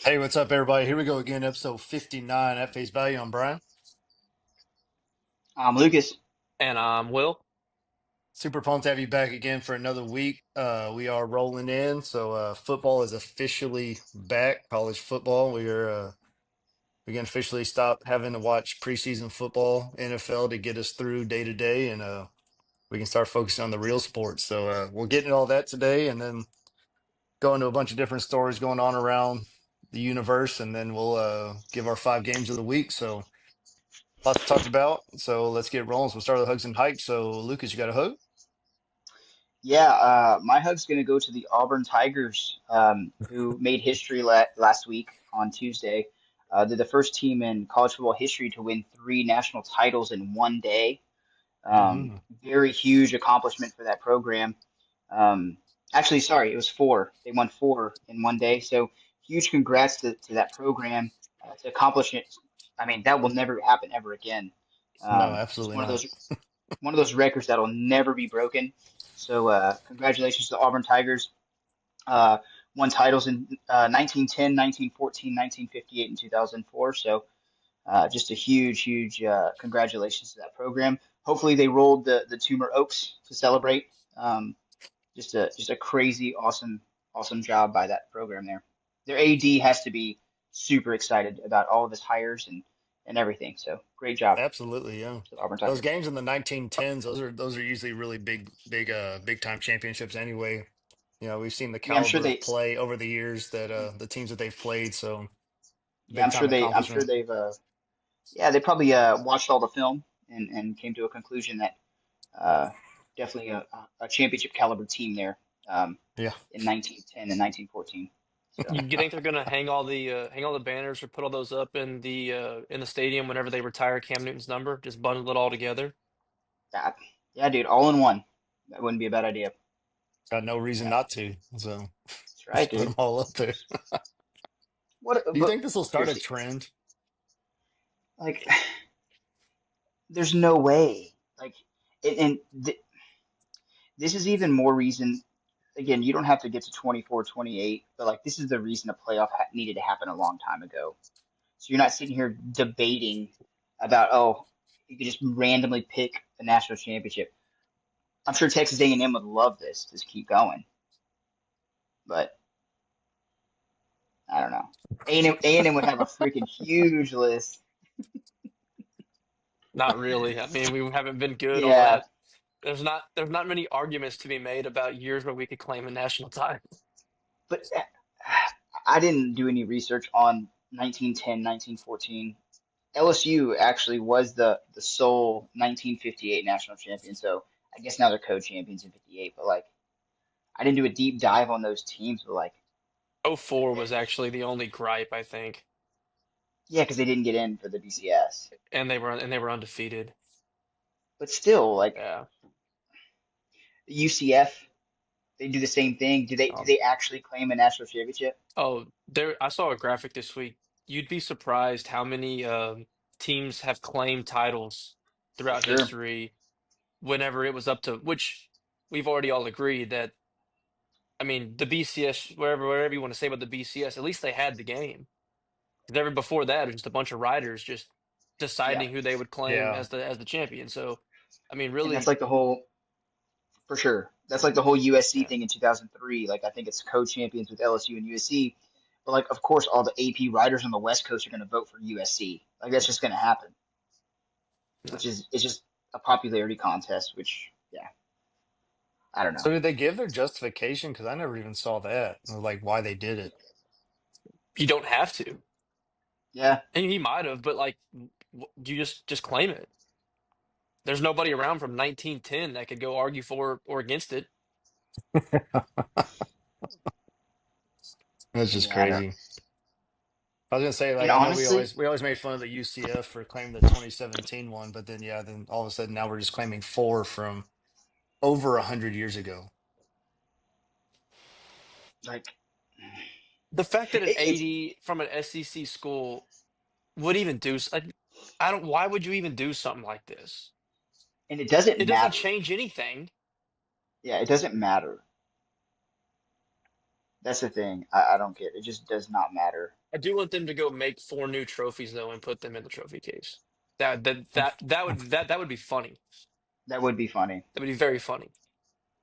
Hey, what's up, everybody? Here we go again, episode 59 at face value. I'm Brian. Lucas. And Will. Super pumped to have you back again for another week. We are rolling in, so football is officially back. College football. We can officially stop having to watch preseason football, NFL to get us through day to day, and we can start focusing on the real sports. So we'll get into all that today, and then go into a bunch of different stories going on around the universe, and then we'll give our 5 games of the week. So. Lots to talk about, so let's get rolling. So we'll start with hugs and hikes. So, Lucas, you got a hug? Yeah, my hug's going to go to the Auburn Tigers, who made history last week on Tuesday. They're the first team in college football history to win three national titles in one day. Um, Mm, Very huge accomplishment for that program. Um, Actually, sorry, it was four. They won four in one day. So huge congrats to that program to accomplish it. I mean, that will never happen ever again. no, It's absolutely one of not. those records that'll never be broken. So congratulations to the Auburn Tigers. Uh, Won titles in 1910, 1914, 1958, and 2004. So just a huge congratulations to that program. Hopefully they rolled the Tumor Oaks to celebrate. Just a crazy awesome job by that program there. Their AD has to be super excited about all of his hires and everything. So great job Absolutely, yeah. to the Auburn Those Tigers. games in the 1910s, those are usually really big time championships anyway. We've seen the Yeah, I'm sure caliber of they. play over the years that the teams that they've played, so Yeah, big time I'm sure accomplishment. they've. Yeah, they probably watched all the film and came to a conclusion that uh, definitely a championship caliber team there Yeah. in 1910 and 1914. So You think they're gonna hang all the banners or put all those up in the stadium whenever they retire Cam Newton's number? Just bundle it all together. that, yeah, dude, all in one. That wouldn't be a bad idea. Got no reason Yeah, not to, so that's right, just put them dude. all up there. What? Do you But think this will start a seriously, trend? like, there's no way. Like, and this is even more reason. Again, you don't have to get to 24, 28, but like this is the reason a playoff needed to happen a long time ago. So you're not sitting here debating about, oh, you could just randomly pick a national championship. I'm sure Texas A&M would love this, just keep going. But I don't know. A&M would have a freaking huge list. Not really. I mean, we haven't been good all Yeah, that. There's not many arguments to be made about years where we could claim a national title. but I didn't do any research on 1910, 1914. LSU actually was the sole 1958 national champion, so I guess now they're co-champions in 58. But like, I didn't do a deep dive on those teams, but like, '04 was actually the only gripe, I think, yeah, because they didn't get in for the BCS. and they were undefeated. But still, like Yeah. UCF, they do the same thing. Do Um, they actually claim a national championship? oh, there. I saw a graphic this week. You'd be surprised how many teams have claimed titles For throughout sure. history whenever it was up to which we've already all agreed that I mean the BCS wherever you want to say about the BCS, at least they had the game. 'Cause ever before that, it was just a bunch of riders just Yeah, deciding who they would claim Yeah. as the champion. So, I mean, and that's really, like the whole for sure. That's like the whole USC yeah, thing in 2003. Like I think it's co-champions with LSU and USC. But like, of course, all the AP writers on the West Coast are going to vote for USC. Like that's just going to happen. no. Which is it's just a popularity contest. Which yeah, I don't know. So did they give their justification? Because I never even saw that, or like why they did it. You don't have to. Yeah, And he might have, but like, you just claim it. There's nobody around from 1910 that could go argue for or against it. That's just yeah, I don't. crazy. I was gonna say, like, And I know we honestly, always we always made fun of the UCF for claiming the 2017 one, but then yeah, then all of a sudden now we're just claiming four from over 100 years ago. like, The fact that an it's 80 from an SEC school would even do, I don't, why would you even do something like this? and it doesn't It doesn't matter. change anything. Yeah, it doesn't matter. That's the thing. I don't get. It just does not matter. I do want them to go make four new trophies though and put them in the trophy case. That would be funny. That would be funny. That would be very funny.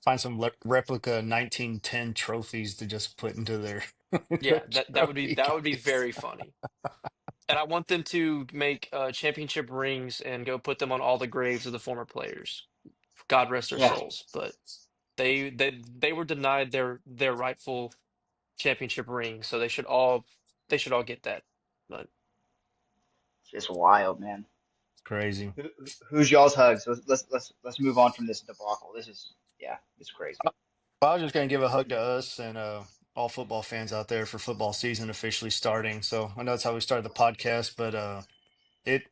Find some replica 1910 trophies to just put into their, Yeah, their that would be case. very funny. And I want them to make championship rings and go put them on all the graves of the former players. God rest their Yeah, souls. But they were denied their rightful championship ring, so they should all get that. But it's just wild, man. Crazy. Who's y'all's hugs? Let's move on from this debacle. This is yeah, it's crazy. Well, I was just going to give a hug to us and all football fans out there for football season officially starting. So I know that's how we started the podcast, but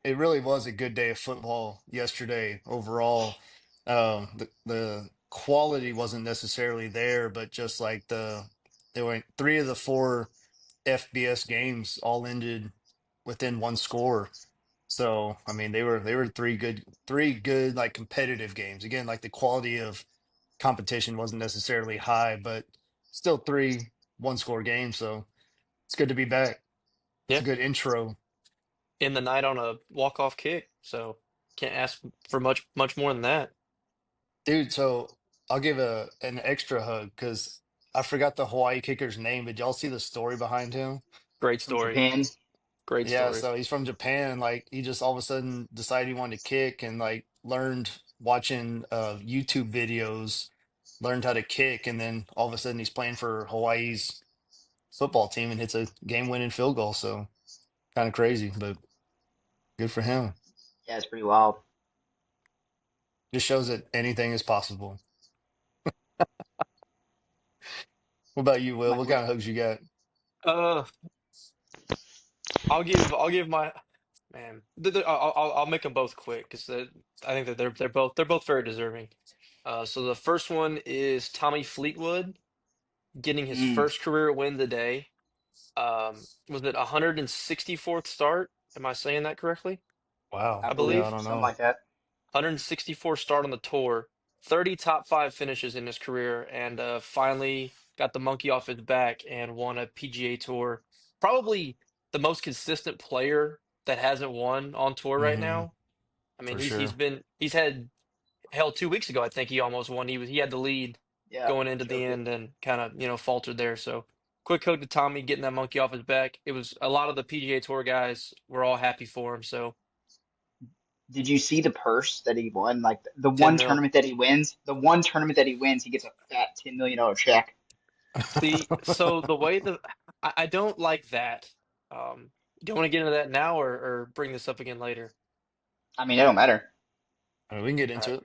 it really was a good day of football yesterday overall. The quality wasn't necessarily there, but just like there were three of the four FBS games all ended within one score. So I mean they were three good like competitive games. Again, like the quality of competition wasn't necessarily high, but still three one score games. So it's good to be back. It's yeah, a good intro. in the night on a walk-off kick, so can't ask for much more than that. Dude, so I'll give an extra hug because I forgot the Hawaii kicker's name. Did y'all see the story behind him? Great From story. Japan. Great Yeah, story. so he's from Japan. Like he just all of a sudden decided he wanted to kick and like learned watching YouTube videos, learned how to kick, and then all of a sudden he's playing for Hawaii's football team and hits a game-winning field goal. So kind of crazy, but good for him. Yeah, it's pretty wild. Just shows that anything is possible. What about you, Will? My, What kind of hugs you got? Uh, I'll give my man. I'll make them both quick because I think that they're both very deserving. So the first one is Tommy Fleetwood getting his mm, first career win today. Was it 164th start? Am I saying that correctly? I Wow. I Yeah, I believe believe don't something know. like that. 164 start on the tour, 30 top five finishes in his career, and finally got the monkey off his back and won a PGA Tour. Probably the most consistent player that hasn't won on tour right Hmm. now. I mean, For he's sure. been he's had hell 2 weeks ago. I think he almost won. He had the lead Yeah, going into the choked it. end and kind of faltered there. So quick hook to Tommy getting that monkey off his back. It was a lot of the PGA Tour guys were all happy for him. So Did you see the purse that he won? Like the 10 one mil. tournament that he wins, he gets a fat $10 million check. See, so the way that I don't like that. Do you want to get into that now or bring this up again later? I mean, it don't matter. I mean, we can get All into right, it.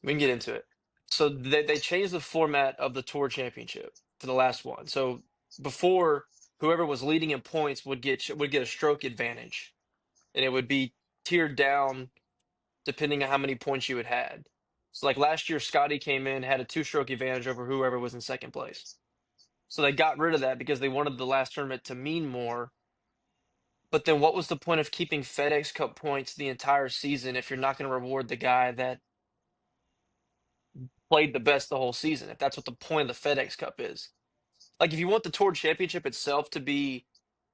we can get into it. So they changed the format of the tour championship for the last one. So before, whoever was leading in points would get a stroke advantage, and it would be tiered down depending on how many points you had. So like last year, Scotty came in had a two-stroke advantage over whoever was in second place. So they got rid of that because they wanted the last tournament to mean more. But then what was the point of keeping FedEx Cup points the entire season if you're not going to reward the guy that played the best the whole season, if that's what the point of the FedEx Cup is? Like, if you want the Tour Championship itself to be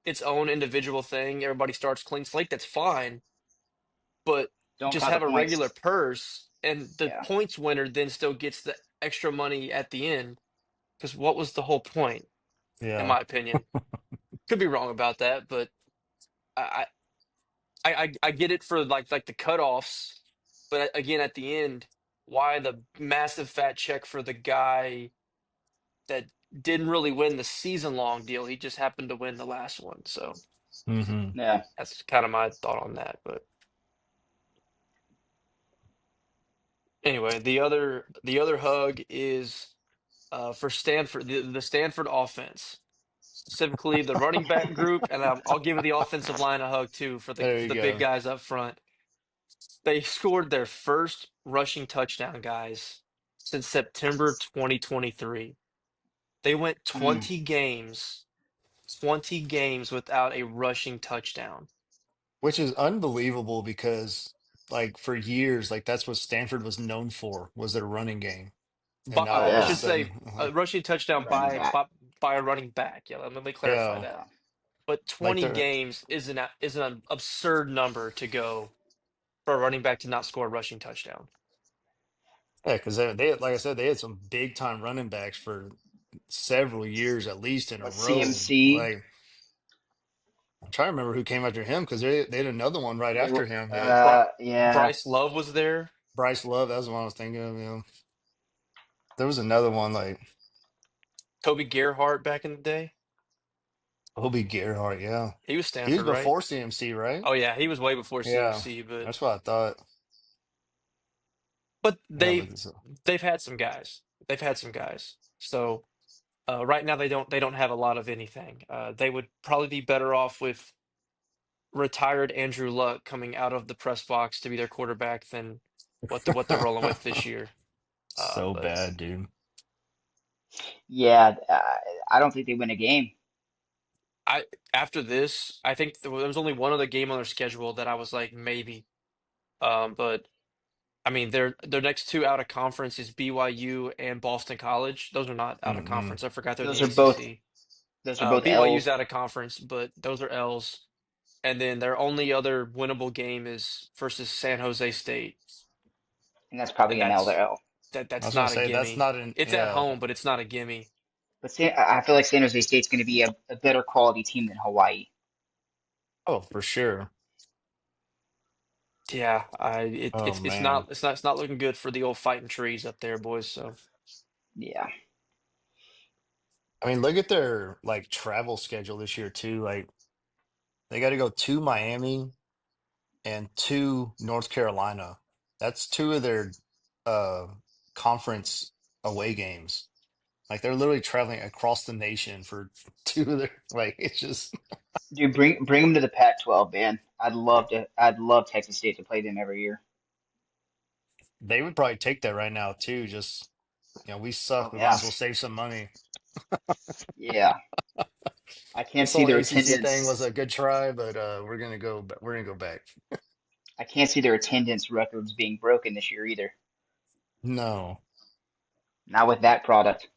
its own individual thing, everybody starts clean slate, that's fine. But Don't just count the have a regular points. purse, and the Yeah, points winner then still gets the extra money at the end. Because what was the whole point, in Yeah. my opinion? Could be wrong about that, but I, I get it for like the cutoffs, but again, at the end, why the massive fat check for the guy that didn't really win the season long deal? He just happened to win the last one. So Hmm. yeah. that's kind of my thought on that. But anyway, the other hug is for Stanford, the Stanford offense. Specifically, the running back group, and I'll give the offensive line a hug too for the There for you the big go. guys up front. They scored their first rushing touchdown, guys, since September 2023. They went Mm. 20 games without a rushing touchdown. Which is unbelievable because like for years, like that's what Stanford was known for, was their running game. And But now Oh all of I a yeah, should sudden, say a rushing touchdown running by back. by a running back. Yeah, let me clarify Yeah, that. Yeah. But like 20 they're games is an absurd number to go for a running back to not score a rushing touchdown. yeah, because they like I said, they had some big time running backs for several years at least in a What row. CMC? Like I'm trying to remember who came after him because they had another one right They after were. him. Yeah, Yeah. Bryce Love was there. Bryce Love. That was the one I was thinking of. Yeah, there was another one like Toby Gerhart back in the day. Obi Gerhart. Yeah, He was he was Stanford, right? before CMC, right? Oh yeah, he was way before Yeah, CMC, but that's what I thought. but I gotta look this up. they've had some guys. They've had some guys. So right now they don't have a lot of anything. They would probably be better off with retired Andrew Luck coming out of the press box to be their quarterback than what they're rolling with this year. So But bad, dude. Yeah. I don't think they win a game. I after this, I think there was only one other game on their schedule that I was like maybe. But I mean their next two out of conference is BYU and Boston College. Those are not out of Mm-mm. conference. I forgot they're in Those the are both. ACC. Those are both BYU's L's, out of conference, but those are L's. And then their only other winnable game is versus San Jose State, and that's and probably an L to L. I that's was gonna not a say that's gimme. not in. It's at Yeah. home, but it's not a gimme. But I feel like San Jose State's going to be a better quality team than Hawaii. Oh, for sure. Yeah, Oh man. it's not looking good for the old fighting trees up there, boys. So Yeah. I mean, look at their like travel schedule this year too. Like they got to go to Miami and to North Carolina. That's two of their uh conference away games. Like they're literally traveling across the nation for two of their like it's just Dude, bring them to the Pac-12, man. I'd love to. I'd love Texas State to play them every year. they would probably take that right now too. Just we suck. Oh We might yeah. as well save some money. Yeah. I can't This see whole their ACC thing was attendance. a good try, but we're gonna go back. I can't see their attendance records being broken this year either. No. Not with that product.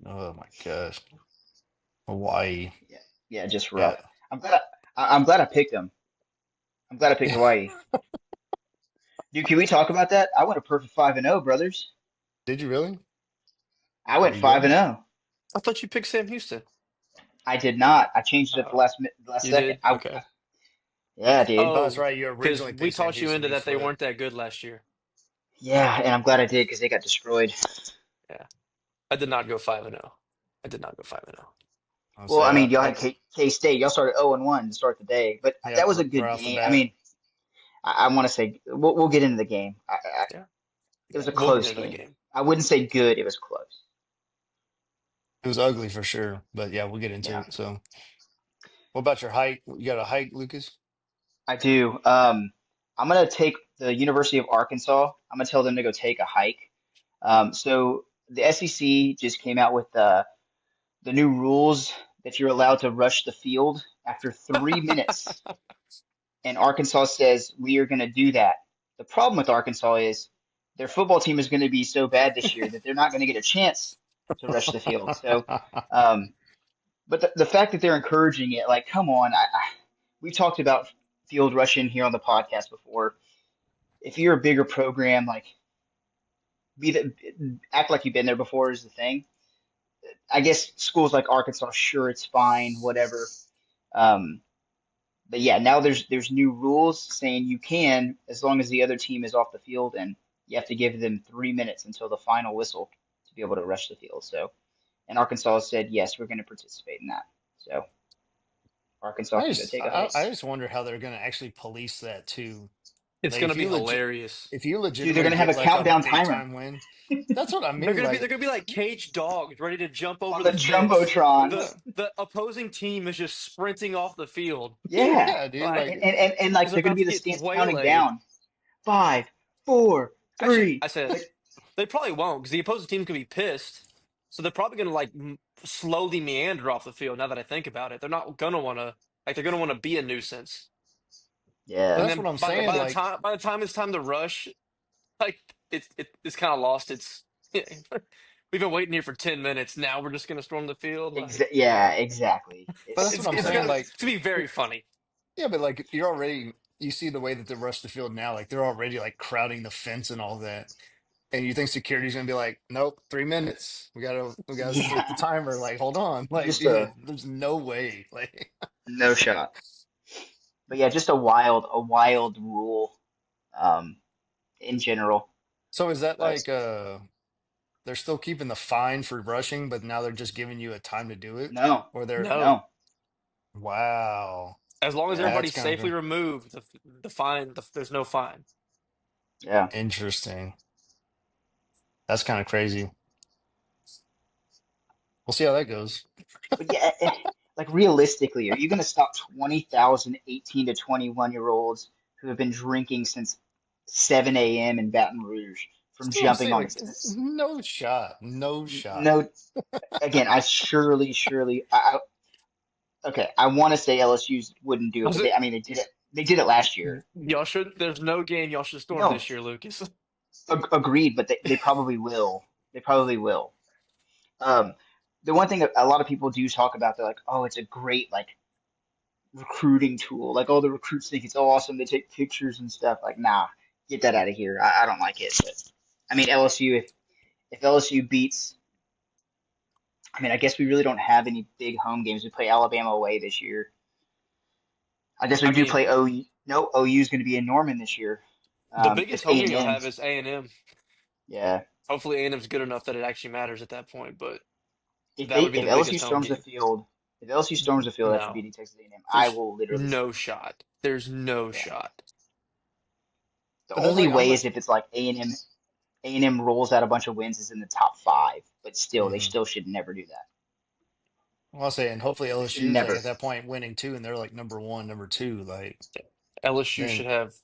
Oh my gosh. Hawaii. Yeah. Yeah, just Yeah. rough. I'm glad. I'm glad I picked them. I'm glad I picked Hawaii. Dude, can we talk about that? I went a perfect 5-0, brothers. Did you really? I There went you 5 and go. 0. I thought you picked Sam Houston. I did not. I changed it at the Oh, last you second. did? Okay. Yeah, dude. Oh, that's Oh, right. You because originally we picked Sam talked you Houston. into You that they flipped. weren't that good last year. Yeah, and I'm glad I did because they got destroyed. Yeah, I did not go 5-0. I did not go 5-0. I'll Well, say I mean, y'all had K State. Y'all started 0 and 1 to start the day, but yeah, that was a right good off the game. I bat. mean, I want to say we'll get into the game. Yeah, It was yeah. a We'll get close into the game. game. I wouldn't say good. It was close. It was ugly for sure. But yeah, we'll get into Yeah, it. So what about your hike? You got a hike, Lucas? I do. I'm gonna take the University of Arkansas. I'm gonna tell them to go take a hike. So the SEC just came out with the new rules that you're allowed to rush the field after 3 minutes. And Arkansas says we are going to do that. The problem with Arkansas is their football team is going to be so bad this year that they're not going to get a chance to rush the field. So, um, but the fact that they're encouraging it, like, come on, we talked about field rushing here on the podcast before. If you're a bigger program, like, act like you've been there before is the thing. I guess schools like Arkansas, sure, it's fine, whatever. Um, but yeah, now there's new rules saying you can as long as the other team is off the field, and you have to give them 3 minutes until the final whistle to be able to rush the field. So, and Arkansas said yes, we're going to participate in that. So Arkansas I can go just take a I, hike. I just wonder how they're gonna actually police that too. It's Like gonna be hilarious. if you Dude, they're legitimately going to have get a like a countdown big timer time win, that's what I mean. They're Like gonna be like caged dogs ready to jump on over the the fence. jumbotron. yeah, The opposing team is just sprinting off the field. Yeah, yeah, dude. Like and like is they're going to about be to the get stands counting waylaid. down. 5, 4, Actually, 3. I said Like, they probably won't because the opposing team's gonna be pissed. So they're probably gonna like slowly meander off the field. Now that I think about it, they're not gonna want to like they're gonna want to be a nuisance. And That's yeah, what then I'm saying. Like by the time it's time to rush, like it's kind of lost its. we've been waiting here for 10 minutes. Now we're just gonna storm the field. Like, Yeah, exactly. But that's what I'm it's saying. gonna Like, be very funny. yeah, but like you're already you see the way that they rush the field now. Like they're already like crowding the fence and all that. And you think security's gonna be like, nope, 3 minutes. We gotta Yeah, set the timer. Like, hold on. Like, just dude, there's no way. Like, no shot. But yeah, just a wild rule um, in general. so is that But like they're still keeping the fine for rushing, but now they're just giving you a time to do it? no, Or they're No, no, wow. as long as yeah, That's everybody's kind safely of removed, the fine, there's no fine. yeah. interesting. That's kind of crazy. We'll see how that goes. But yeah, like realistically, are you going to stop 20,000 18 to 21-year-olds who have been drinking since 7 a.m. in Baton Rouge from That's what I'm jumping saying. on the Like, fence? no shot. No shot. No, again, I surely, okay, I want to say LSU's wouldn't do it, Was but it? I mean, they did it. They did it last year. Y'all should. There's no game y'all should storm No, this year, Lucas. agreed, but they probably will. They probably will. Um, the one thing a lot of people do talk about, they're like, oh, it's a great like recruiting tool. Like all the recruits think it's awesome. They take pictures and stuff. Like, nah, get that out of here. I don't like it. But I mean, LSU. If LSU beats, I mean, I guess we really don't have any big home games. We play Alabama away this year. I guess we I do mean, play OU. No, OU is going to be in Norman this year. the biggest It's home A game and you'll M. have is A&M. Yeah. Hopefully, A&M's good enough that it actually matters at that point. But If that they would be if the LSU biggest home storms the game. field, if LSU storms the field after No, beating Texas A&M, I there's will literally no flip. shot. There's no Yeah. shot. The But there's only like I'm way is if it's like A&M rolls out a bunch of wins is in the top five, but still, they mhm. still should never do that. I'll say, and hopefully They should LSU's like never. at that point winning too, and they're like number one, number two. Like LSU should then, have.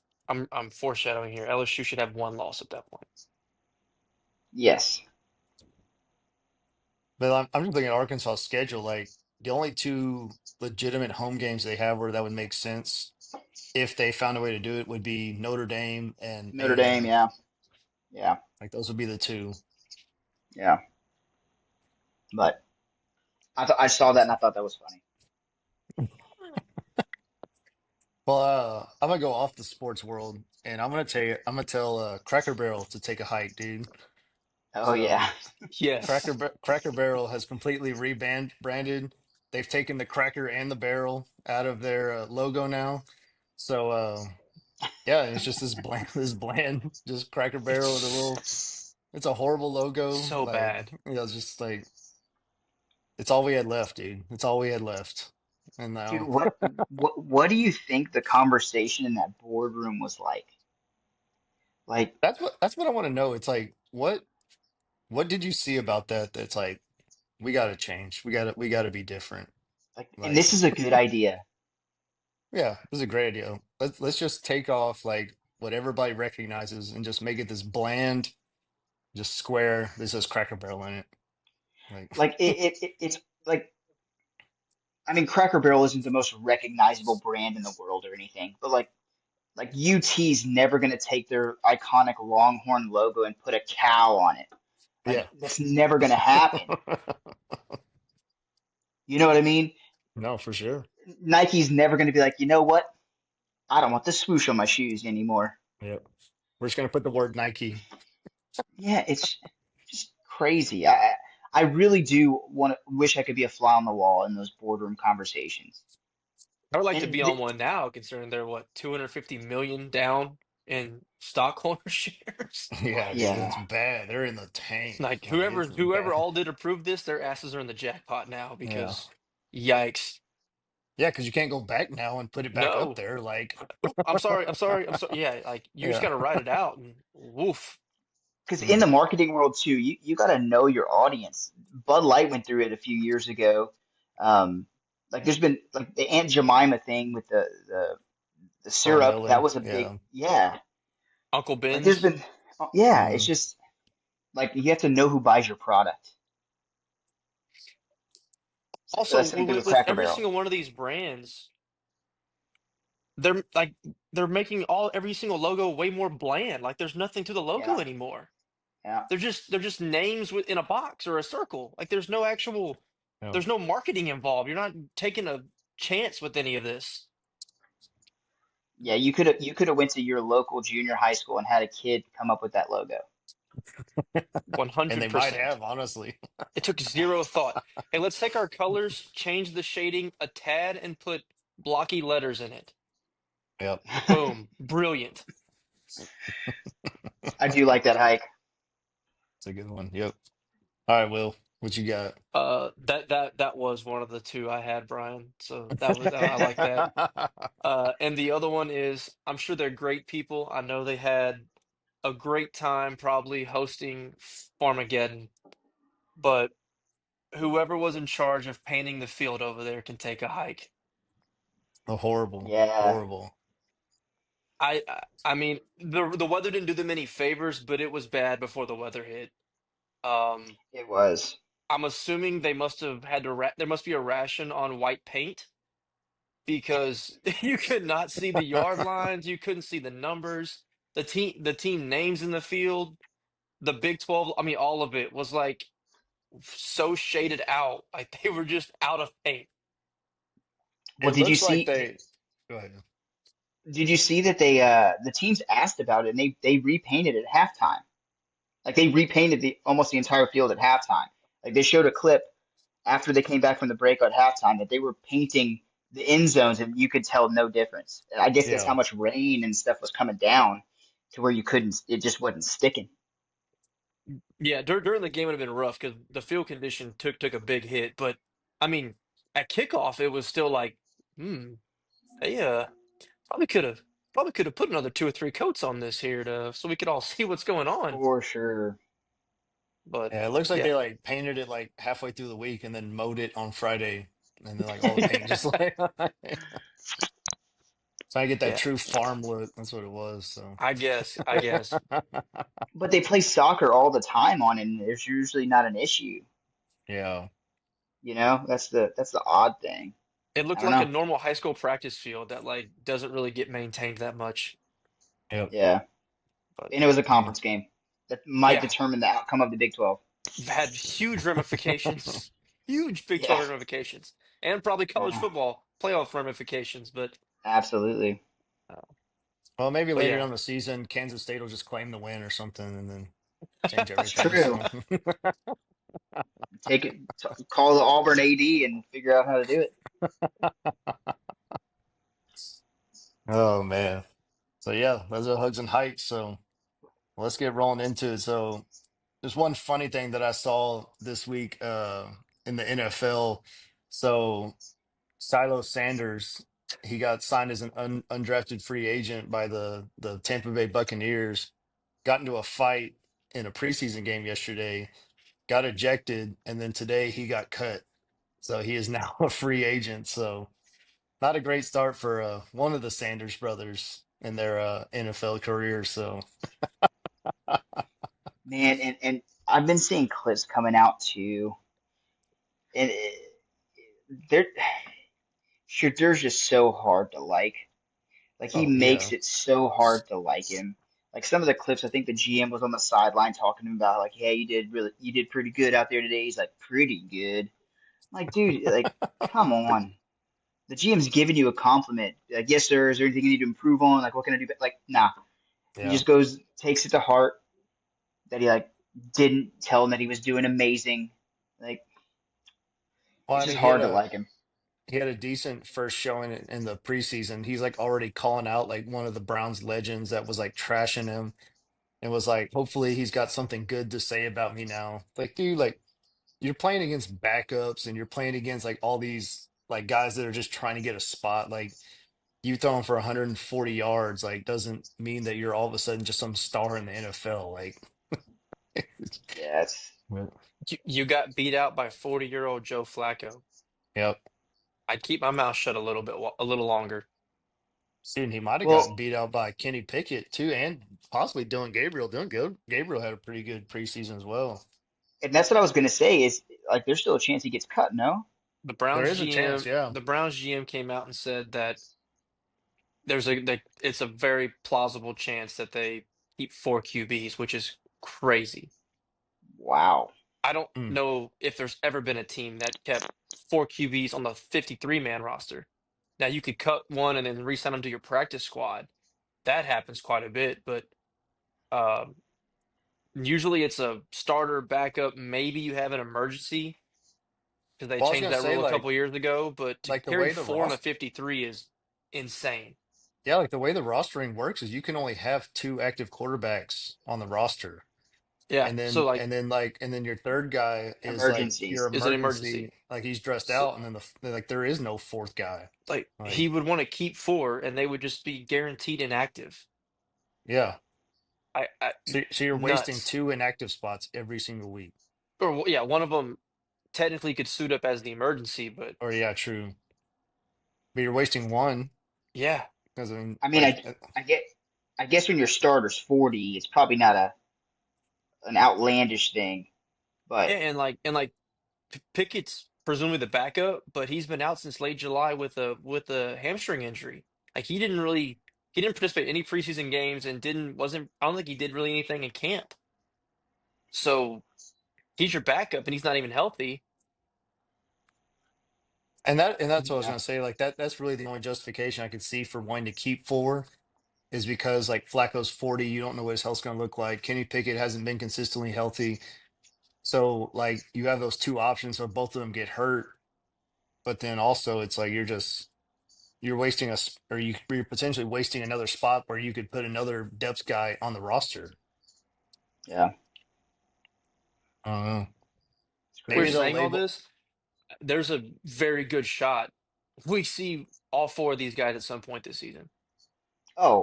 I'm foreshadowing here. LSU should have one loss at that point. Yes. but I'm just looking at Arkansas' schedule. Like the only two legitimate home games they have where that would make sense if they found a way to do it would be Notre Dame and Notre Dame, A&M. yeah. Yeah. Like those would be the two. Yeah. But I saw that and I thought that was funny. Well, I'm gonna go off the sports world, and I'm gonna tell Cracker Barrel to take a hike, dude. Oh So yeah. Yes. Cracker Barrel has completely branded. They've taken the cracker and the barrel out of their logo now. So yeah, it's just this bland, this bland, just Cracker Barrel with a little. It's It's a horrible logo. so Like bad. it's just like it's all we had left, dude. It's all we had left. And Dude, now what do you think the conversation in that boardroom was like? Like that's what I want to know. It's like what did you see about that? That's like we got to change. We got to be different. and this Like is a good idea. yeah, this is a great idea. Let's just take off like what everybody recognizes and just make it this bland, just square. This says Cracker Barrel in it. Like Like it's like I mean Cracker Barrel isn't the most recognizable brand in the world or anything, but like UT's never going to take their iconic Longhorn logo and put a cow on it. Like yeah. that's never going to happen. You know what I mean? No, for sure. Nike's never going to be like, you know what? I don't want the swoosh on my shoes anymore. Yep. We're just gonna put the word Nike. Yeah, it's just crazy. I really do want to wish I could be a fly on the wall in those boardroom conversations. I would like to And be on one now, considering they're what 250 million down in stockholder shares. Yeah, dude, it's yeah, bad. They're in the tank. Like Like whoever it's whoever bad. all did approve this, their asses are in the jackpot now Yeah. because yikes. Yeah, because you can't go back now and put it back up No. there. Like, I'm sorry. Yeah, like you just yeah, gotta ride it out and woof. because in mm, the marketing world too, you got to know your audience. Bud Light went through it a few years ago. Um, like there's been like the Aunt Jemima thing with the oh, syrup. That Lily. was a big Yeah, yeah. Uncle Like there's Ben's. been yeah. It's mm. just like you have to know who buys your product. Also, Same thing with with Cracker every Barrel. single one of these brands, they're like they're making all every single logo way more bland. Like there's nothing to the logo Yeah. anymore. Yeah. They're just names in a box or a circle. Like Yep. there's no marketing involved. You're not taking a chance with any of this. Yeah, you could have went to your local junior high school and had a kid come up with that logo. And they might 100%. have, honestly. It took zero thought. Hey, let's take our colors, change the shading a tad, and put blocky letters in it. Yep. Boom. Brilliant. I do like that hike. It's a good one. Yep. All right, Will, what you got? That was one of the two I had, Brian. So that was I like that. And the other one is I'm sure they're great people. I know they had a great time probably hosting Farmageddon, but whoever was in charge of painting the field over there can take a hike. Oh, horrible. Yeah, Horrible. I mean the weather didn't do them any favors, but it was bad before the weather hit. Um, it was. I'm assuming they must have had to there must be a ration on white paint because you could not see the yard lines, you couldn't see the numbers, the team names in the field, the Big 12, I mean all of it was like so shaded out, like they were just out of paint. Well, It looks like they. Go ahead. did you see that the teams asked about it and they repainted it at halftime. Like they repainted the almost the entire field at halftime. Like they showed a clip after they came back from the break at halftime that they were painting the end zones and you could tell no difference. And I guess that's how Yeah. much rain and stuff was coming down to where you couldn't, it just wasn't sticking. Yeah, during the game it would have been rough because the field condition took a big hit, but I mean at kickoff it was still like, hmm, they probably could have probably could have put another two or three coats on this here to so we could all see what's going on. For sure. But Yeah, it looks like yeah, they like painted it like halfway through the week and then mowed it on Friday, and then like all the paint just like trying to get that yeah, true farm look. That's what it was. So I guess. But they play soccer all the time on it and there's usually not an issue. yeah. You know, that's the odd thing. It I looked don't like a know. normal high school practice field that like doesn't really get maintained that much. Yep. Yeah. But And it was a Mm. conference game that might yeah, determine the outcome of the Big 12. had huge ramifications, huge Big Yeah. 12 ramifications, and probably college Yeah. football playoff ramifications. Absolutely. Uh, Well, maybe but later yeah, on the season, Kansas State will just claim the win or something, and then change It's everything. true. So, Take it, call the Auburn AD and figure out how to do it. oh man. So yeah, those are hugs and hikes. So let's get rolling into it. So there's one funny thing that I saw this week in the NFL. So Silo Sanders, he got signed as an undrafted free agent by the Tampa Bay Buccaneers. Got into a fight in a preseason game yesterday, got ejected, and then today he got cut. So he is now a free agent. So not a great start for one of the Sanders brothers in their NFL career. So Man, and I've been seeing clips coming out too, and they're Shadur's just so hard to like. Like he oh makes yeah, it so hard to like him. Like some of the clips, I think the GM was on the sideline talking to him about like, "Hey, you did pretty good out there today." He's like, "Pretty good." I'm like, dude, like, come on. The GM's giving you a compliment. Like, yes, sir. Is there anything you need to improve on? Like, what can I do? Like, nah. He yeah. just goes, takes it to heart that he like didn't tell him that he was doing amazing. Like, Well, it's I just mean, hard to like him. he had a decent first showing in the preseason. He's like already calling out like one of the Browns legends that was like trashing him and was like, hopefully he's got something good to say about me now. Like, dude, like you're playing against backups and you're playing against like all these like guys that are just trying to get a spot. Like you throwing for 140 yards, like doesn't mean that you're all of a sudden just some star in the NFL. Like, Yeah, it's well, you got beat out by 40-year-old Joe Flacco. yep. I'd keep my mouth shut a little longer. See, and he might have gotten well, beat out by Kenny Pickett too, and possibly Dylan Gabriel. Gabriel had a pretty good preseason as well. and that's what I was gonna say is like, there's still a chance he gets cut. No, The There Browns is a chance, GM, yeah. the Browns GM came out and said that it's a very plausible chance that they keep four QBs, which is crazy. Wow. I don't Mm. know if there's ever been a team that kept four QBs on the 53-man roster. Now you could cut one and then re-sign them to your practice squad. That happens quite a bit, but um, usually it's a starter, backup. Maybe you have an emergency because they Well, I was changed gonna that say rule a couple years ago. But to like the carry way the four on a roster, 53 is insane. yeah, like the way the rostering works is you can only have two active quarterbacks on the roster. Yeah. And So then like, and then like and then your third guy is like your Emergencies. is an emergency. emergency, like he's dressed So out, and then like there is no fourth guy. like Like, he would want to keep four, and they would just be guaranteed inactive. yeah. I So you're wasting nuts. two inactive spots every single week. Or yeah, one of them technically could suit up as the emergency, but Or yeah, true. But you're wasting one yeah, because I mean, I mean, like, I get, I guess when your starter's 40, it's probably not an outlandish thing, yeah, but and like Pickett's presumably the backup, but he's been out since late July with a hamstring injury. Like he didn't participate in any preseason games and didn't wasn't I don't think he did really anything in camp. So he's your backup and he's not even healthy. and that's what I was yeah, gonna say. Like that's really the only justification I could see for wanting to keep four is because like Flacco's 40, you don't know what his health's gonna look like. Kenny Pickett hasn't been consistently healthy. So like you have those two options, so both of them get hurt, but then also it's like you're wasting or you're potentially wasting another spot where you could put another depth guy on the roster. yeah, I don't know. it's We're Maybe crazy. they'll saying all label. this. There's a very good shot we see all four of these guys at some point this season.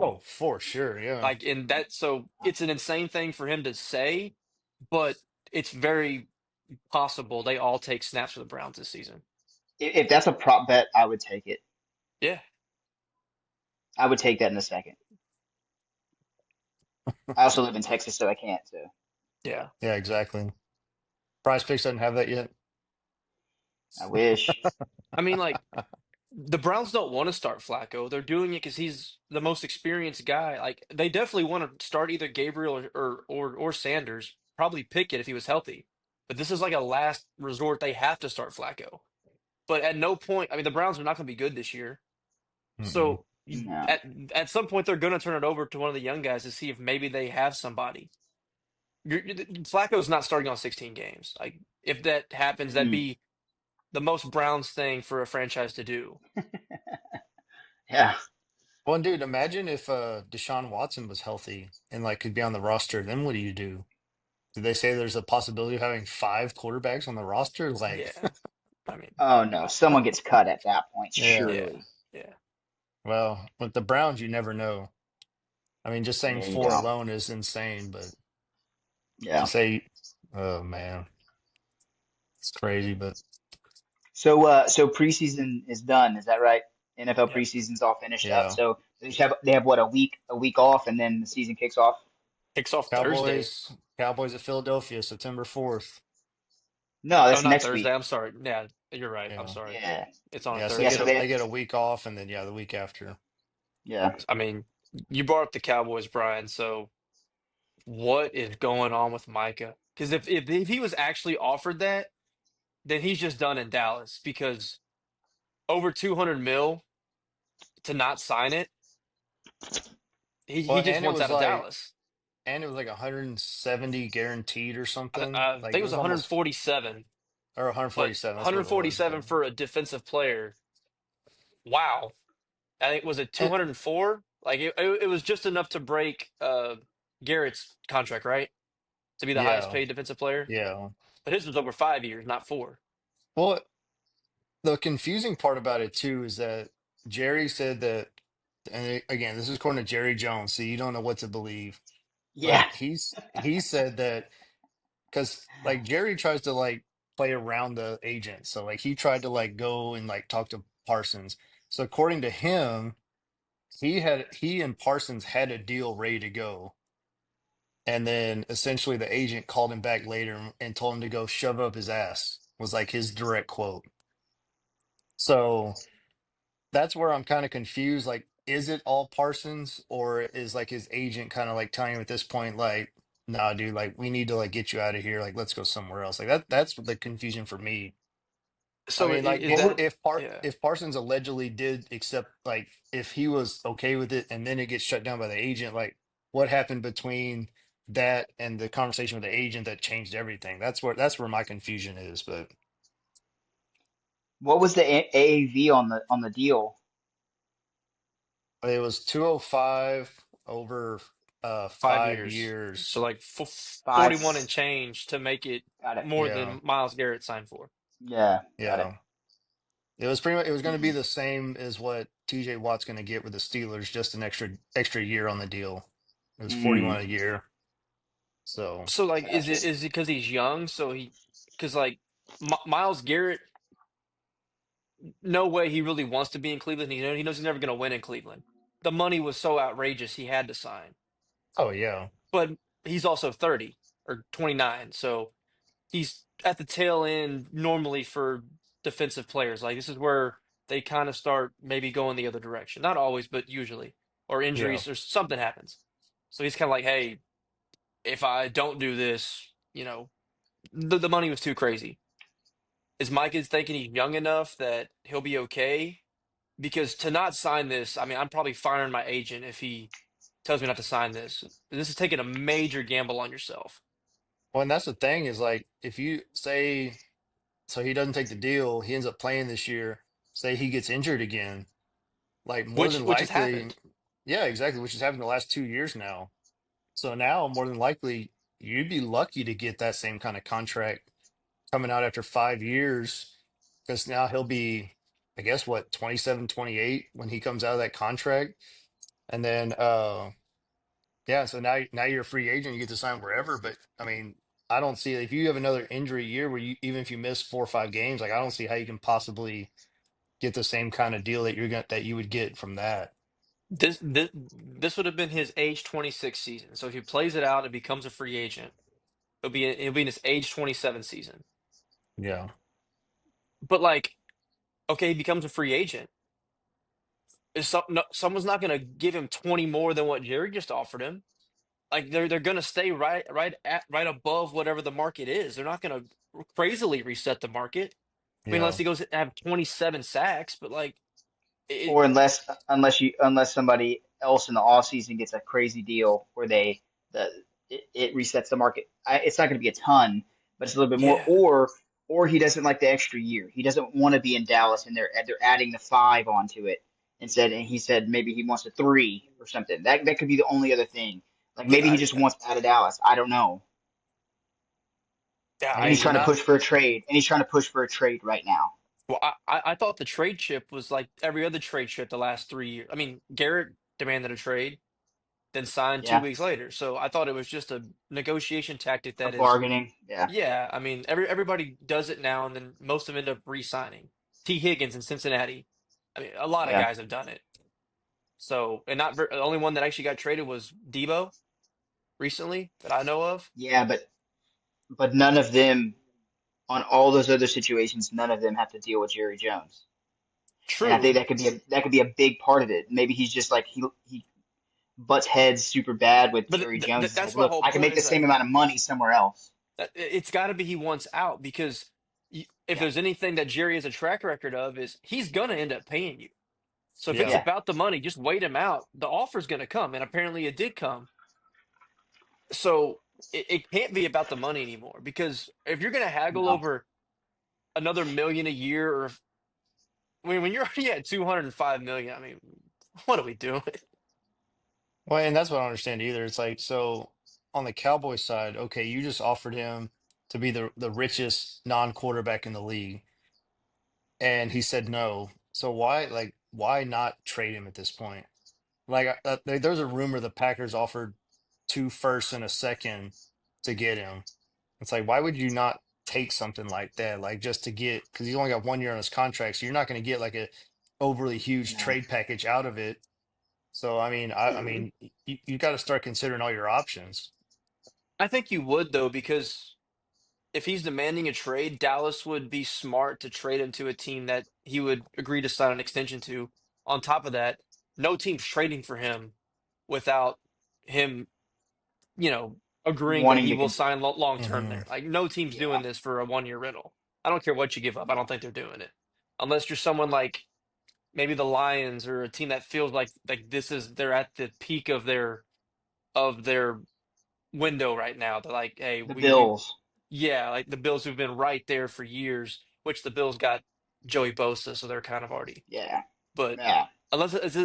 Oh, Oh, for sure, yeah. Like, and that, so it's an insane thing for him to say, but it's very possible they all take snaps for the Browns this season. if that's a prop bet, I would take it. Yeah, I would take that in a second. I also live in Texas, so I can't. So yeah. Yeah, exactly. Prize Picks doesn't have that yet. I wish. I mean, like, the Browns don't want to start Flacco. They're doing it because he's the most experienced guy. Like, they definitely want to start either Gabriel or Sanders, probably Pickett if he was healthy. But this is like a last resort. They have to start Flacco. But at no point, I mean, the Browns are not going to be good this year. Mm-mm. So No. at some point, they're going to turn it over to one of the young guys to see if maybe they have somebody. Flacco's not starting on 16 games. Like if that happens, that'd Mm, be the most Browns thing for a franchise to do. yeah. Well, and dude, imagine if Deshaun Watson was healthy and like could be on the roster. Then what do you do? Did they say there's a possibility of having five quarterbacks on the roster? Like, Yeah, I mean, Oh no, someone gets cut at that point, yeah. yeah, surely. yeah, Well, with the Browns, you never know. I mean, just saying Yeah, you four don't. alone is insane, but to Yeah. say, oh man, it's crazy. But So preseason is done. Is that right? NFL yeah. preseason's all finished up. yeah, So they have what, a week off, and then the season kicks off. Kicks off Thursday. Cowboys at Philadelphia, September 4th. No, Oh, that's not next Thursday. week. I'm sorry. Yeah, you're right. I'm Yeah, sorry. Yeah. It's on a yeah. So Yeah. So Thursday. they get a week off, and then yeah, the week after. yeah. I mean, you brought up the Cowboys, Brian. So what is going on with Micah? Because if he was actually offered that, then he's just done in Dallas because over 200 mil to not sign it, he Well, just wants out of Dallas. and it was like 170 guaranteed or something. I Like think it it was was almost 147, or but 147. That's what it was. 147 for a defensive player. Wow. I think was it And 204? Like it was just enough to break Garrett's contract, right? To be the highest yeah, paid defensive player. yeah. But his was over 5 years, not four. Well, the confusing part about it too is that Jerry said that, and again, this is according to Jerry Jones, so you don't know what to believe. Yeah. But he said that because like Jerry tries to like play around the agent, so like he tried to like go and like talk to Parsons. So according to him, he and Parsons had a deal ready to go, and then essentially the agent called him back later and told him to go shove up his ass. Was like his direct quote. So that's where I'm kind of confused. Like, is it all Parsons, or is like his agent kind of like telling him at this point, like? nah, dude, like we need to like get you out of here. Like, let's go somewhere else. Like that's the confusion for me. I So mean, like is What if would, that if Par yeah? if Parsons allegedly did accept, like if he was okay with it and then it gets shut down by the agent, like what happened between that and the conversation with the agent that changed everything? That's where my confusion is. But what was the AAV on the deal? it was 205 over 5 So years. like 41 and Five. change to make it Got it. more Yeah, than Miles Garrett signed for. Yeah, got it. yeah. It was pretty much, it was going to be Mm, the same as what TJ Watt's going to get with the Steelers, just an extra year on the deal. It was mm, 41 a year. So So like, gotcha. is it because he's young? So because like Miles Garrett, no way he really wants to be in Cleveland. He knows he's never going to win in Cleveland. The money was so outrageous he had to sign. oh yeah. But he's also 30 or 29, so he's at the tail end normally for defensive players. Like this is where they kind of start maybe going the other direction. Not always, but usually, or Yeah. injuries or something happens. So he's kind of like, hey, if I don't do this, the money was too crazy. Is Mike is thinking he's young enough that he'll be okay? Because to not sign this, I mean, I'm probably firing my agent if he tells me not to sign this. This is taking a major gamble on yourself. Well, and that's the thing is like if you say, so he doesn't take the deal, he ends up playing this year, say he gets injured again, like more than Which has likely, happened. yeah, exactly, which has happened the last 2 years now. So now more than likely you'd be lucky to get that same kind of contract coming out after 5 years, because now he'll be, I guess, what, 27, 28 when he comes out of that contract. And then yeah, so now you're a free agent, you get to sign wherever. But I mean, I don't see, if you have another injury year where you, even if you miss 4 or 5 games, like I don't see how you can possibly get the same kind of deal that that you would get from that. This would have been his age 26 season. So if he plays it out and becomes a free agent, it'll be in his age 27 season. Yeah. But like, okay, he becomes a free agent. Someone's not going to give him 20 more than what Jerry just offered him. Like they're going to stay right above whatever the market is. They're not going to crazily reset the market. I mean, unless Yeah. he goes and have 27 sacks, but like it, Or unless somebody else in the off season gets a crazy deal where it resets the market. It's not going to be a ton, but it's a little bit more. yeah. Or he doesn't like the extra year. He doesn't want to be in Dallas, and they're adding the 5 onto it and he said maybe he wants a 3 or something. That could be the only other thing. Like Yeah, maybe he just wants out of Dallas. I don't know. yeah, I And he's mean, trying to not, push for a trade. And he's trying to push for a trade right now. well, I thought the trade chip was like every other trade chip the last 3 years. I mean, Garrett demanded a trade, then signed two Yeah, weeks later. So I thought it was just a negotiation tactic a that is, bargaining. Yeah, yeah, I mean, everybody does it now, and then most of them end up re-signing. T. Higgins in Cincinnati. I mean, a lot of yeah, guys have done it. So, and the only one that actually got traded was Debo recently that I know of. yeah. But none of them on all those other situations, none of them have to deal with Jerry Jones. And I think True, that could be a big part of it. Maybe he's just like he butts heads super bad with but Jerry Jones. It's like, that's my look, whole I can point make the is same like amount of money somewhere else. it's got to be he wants out because if Yeah, there's anything that Jerry has a track record of is he's gonna end up paying you. So if it's yeah. yeah, about the money, just wait him out. The offer's gonna come, and apparently it did come. So it can't be about the money anymore because if you're gonna haggle no, over another million a year, or I mean, when you're already at 205 million, I mean, what are we doing? Well, and that's what I don't understand either. It's like, so on the Cowboys side, okay, you just offered him to be the richest non-quarterback in the league, and he said no. So why not trade him at this point? Like there's a rumor the Packers offered 2 firsts and a second to get him. It's like, why would you not take something like that? Like just to get, because he's only got 1 year on his contract, so you're not going to get like a overly huge no. trade package out of it. So I mean, you got to start considering all your options. I think you would though, because if he's demanding a trade, Dallas would be smart to trade him to a team that he would agree to sign an extension to. On top of that, no team's trading for him without him, you know, agreeing that wanting he to will continue. sign long term Hmm. there. Like no team's doing Yeah, this for a 1 year rental. I don't care what you give up. I don't no, think they're doing it unless you're someone like maybe the Lions or a team that feels like this is they're at the peak of their window right now. They're like, hey, the we Bills. yeah, like the Bills who've been right there for years, which the Bills got Joey Bosa, so they're kind of already. Yeah, But yeah. unless it's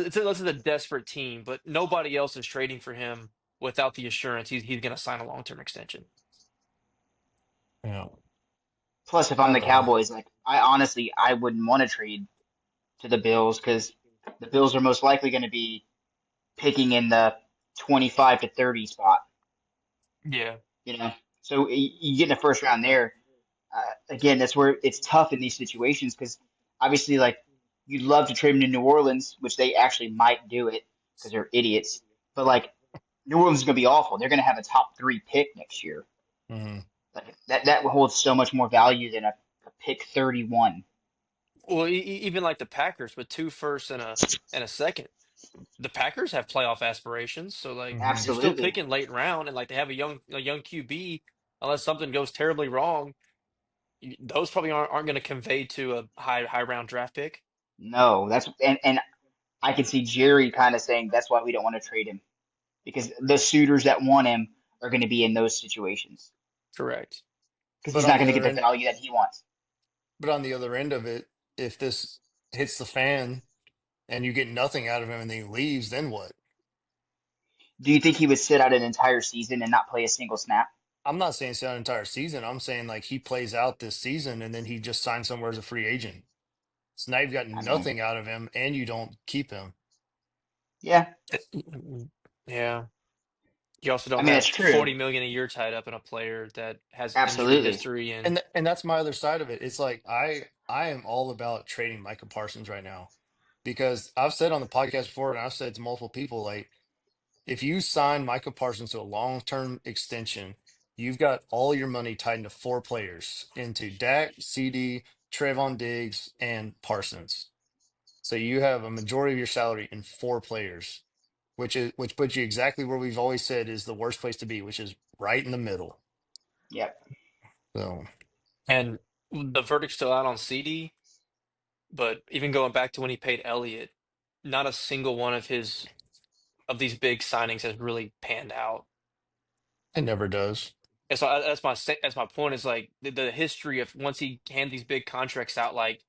a desperate team, but nobody else is trading for him without the assurance he's going to sign a long term extension. Yeah. Plus, if I'm the Cowboys, like I wouldn't want to trade to the Bills because the Bills are most likely going to be picking in the 25 to 30 spot. Yeah, You know, so you get in the first round there. Again, that's where it's tough in these situations because obviously, like you'd love to trade them to New Orleans, which they actually might do it because they're idiots. But like New Orleans is going to be awful. They're going to have a top three pick next year. Hmm. Like that holds so much more value than a pick 31. well, even like the Packers with two firsts and a second. The Packers have playoff aspirations, so like Hmm. you're still Absolutely. picking late round, and like they have a young QB. Unless something goes terribly wrong, those probably aren't going to convey to a high round draft pick. No, and I can see Jerry kind of saying that's why we don't want to trade him because the suitors that want him are going to be in those situations Correct. because But he's on not the going to get other the end, value that he wants. but on the other end of it, if this hits the fan and you get nothing out of him and then he leaves, then what? Do you think he would sit out an entire season and not play a single snap? I'm not saying it's an entire season. I'm saying like he plays out this season and then he just signs somewhere as a free agent. So now you've got I mean, nothing out of him and you don't keep him. yeah, Yeah. You also I don't mean have that's true. 40 million a year tied up in a player that has injury Absolutely. history and And that's my other side of it. It's like I am all about trading Micah Parsons right now because I've said on the podcast before and I've said to multiple people like if you sign Micah Parsons to a long-term extension, you've got all your money tied into four players into Dak, CD, Trayvon Diggs, and Parsons. So you have a majority of your salary in four players, which puts you exactly where we've always said is the worst place to be, which is right in the middle. Yep. So and the verdict's still out on CD, but even going back to when he paid Elliott, not a single one of these big signings has really panned out. it never does. And so that's my point is like the history of once he hand these big contracts out, like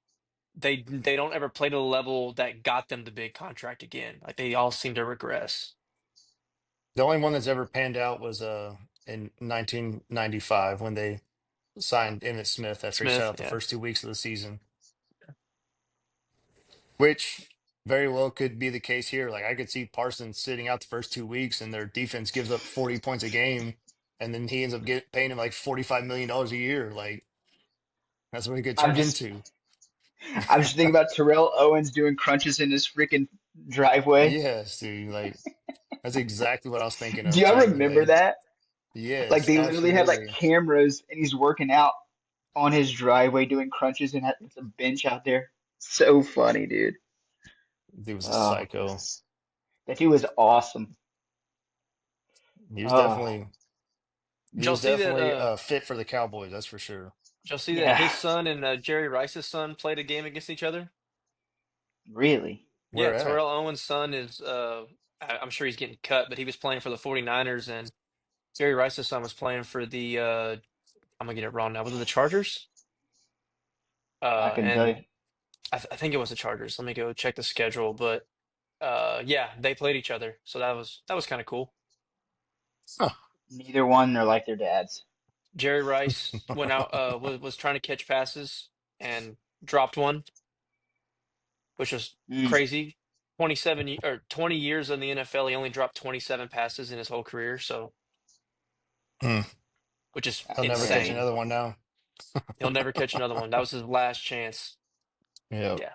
they don't ever play to the level that got them the big contract again. Like they all seem to regress. The only one that's ever panned out was in 1995 when they signed Emmitt Smith after he sat Smith, out the yeah. first 2 weeks of the season, which very well could be the case here. Like I could see Parsons sitting out the first 2 weeks and their defense gives up 40 points a game, and then he ends up paying him like $45 million a year. Like that's what it could I'm turn just into. I'm just thinking about Terrell Owens doing crunches in his freaking driveway. Yes, dude. Like that's exactly what I was thinking Do of y'all too. remember Like that? Like yes, they literally had like absolutely. cameras and he's working out on his driveway doing crunches and had a bench out there. So funny, dude. He was a Oh, psycho. that dude was awesome. He was Oh, definitely he Did y'all was see that? definitely fit for the Cowboys. That's for sure. Did y'all see that yeah. his son and Jerry Rice's son played a game against each other? Really? Yeah, Where at? Terrell Owens' son is I'm sure he's getting cut, but he was playing for the 49ers and Jerry Rice's son was playing for the I'm gonna get it wrong now. Was it the Chargers? I couldn't tell you. And I think it was the Chargers. Let me go check the schedule, but yeah, they played each other. So that was kind of cool. Huh. Neither one are like their dads. Jerry Rice went out was trying to catch passes and dropped one, which was Mm. crazy. 20 years in the NFL, he only dropped 27 passes in his whole career, so Hmm. which is I'll That's never catch insane. crazy. another one now. He'll never catch another one. That was his last chance. Yep. Yeah,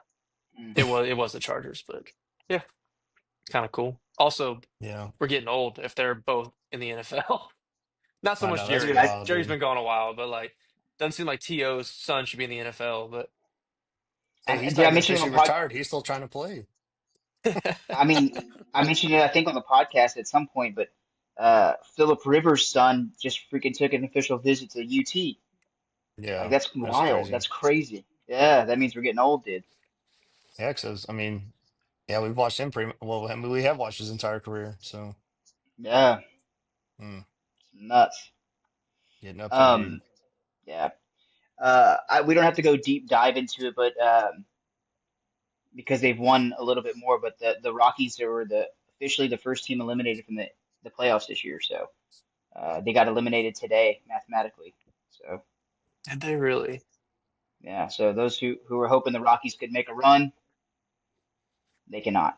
Mm. it was the Chargers, but yeah, kind of cool. Also, Yeah. we're getting old if they're both in the NFL. Not so I much know that's Dude, Jerry. I wild, Jerry's dude. been gone a while, but like doesn't seem like T.O.'s son should be in the NFL, but Hey, he's did not I even mention it on officially the pod? retired. He's still trying to play. I mean, I mentioned it I think on the podcast at some point, but Philip Rivers' son just freaking took an official visit to UT. Like Yeah, that's that's wild. crazy. That's crazy. Yeah, that means we're getting old, dude. Yeah, because I mean, yeah, we've watched him pretty well. I mean, we have watched his entire career, so Yeah, mm, it's nuts. getting up there, dude. Um, yeah. We don't have to go deep dive into it, but because they've won a little bit more. But the Rockies were the officially the first team eliminated from the playoffs this year, so they got eliminated today mathematically. So Did they really? yeah, so those who were hoping the Rockies could make a run, they cannot.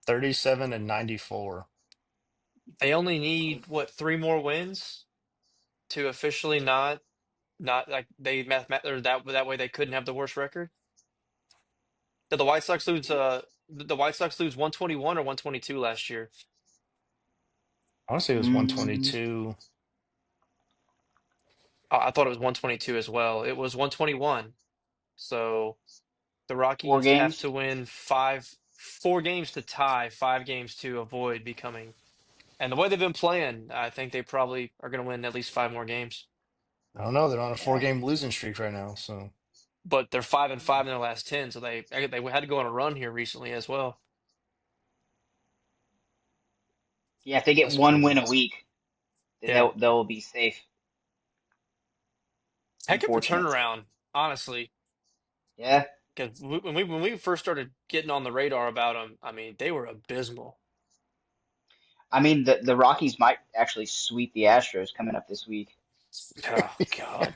37 and 94. They only need what, three more wins to officially not like they or that way they couldn't have the worst record. Did the White Sox lose? Did the White Sox lose 121 or 122 last year? I want to say it was Mm, 122. I thought it was 122 as well. It was 121. So the four Rockies have games. to win four games to tie, five games to avoid becoming. And the way they've been playing, I think they probably are going to win at least five more games. I don't know. They're on a Yeah, four-game losing streak right now, so But they're 5-5 in their last 10, so they had to go on a run here recently as well. yeah. If they get that's one win crazy. a week, then Yeah, they'll be safe. heck of a Unfortunate. turnaround, honestly. Yeah, Because when we first started getting on the radar about them, I mean, they were abysmal. I mean the Rockies might actually sweep the Astros coming up this week. Oh God.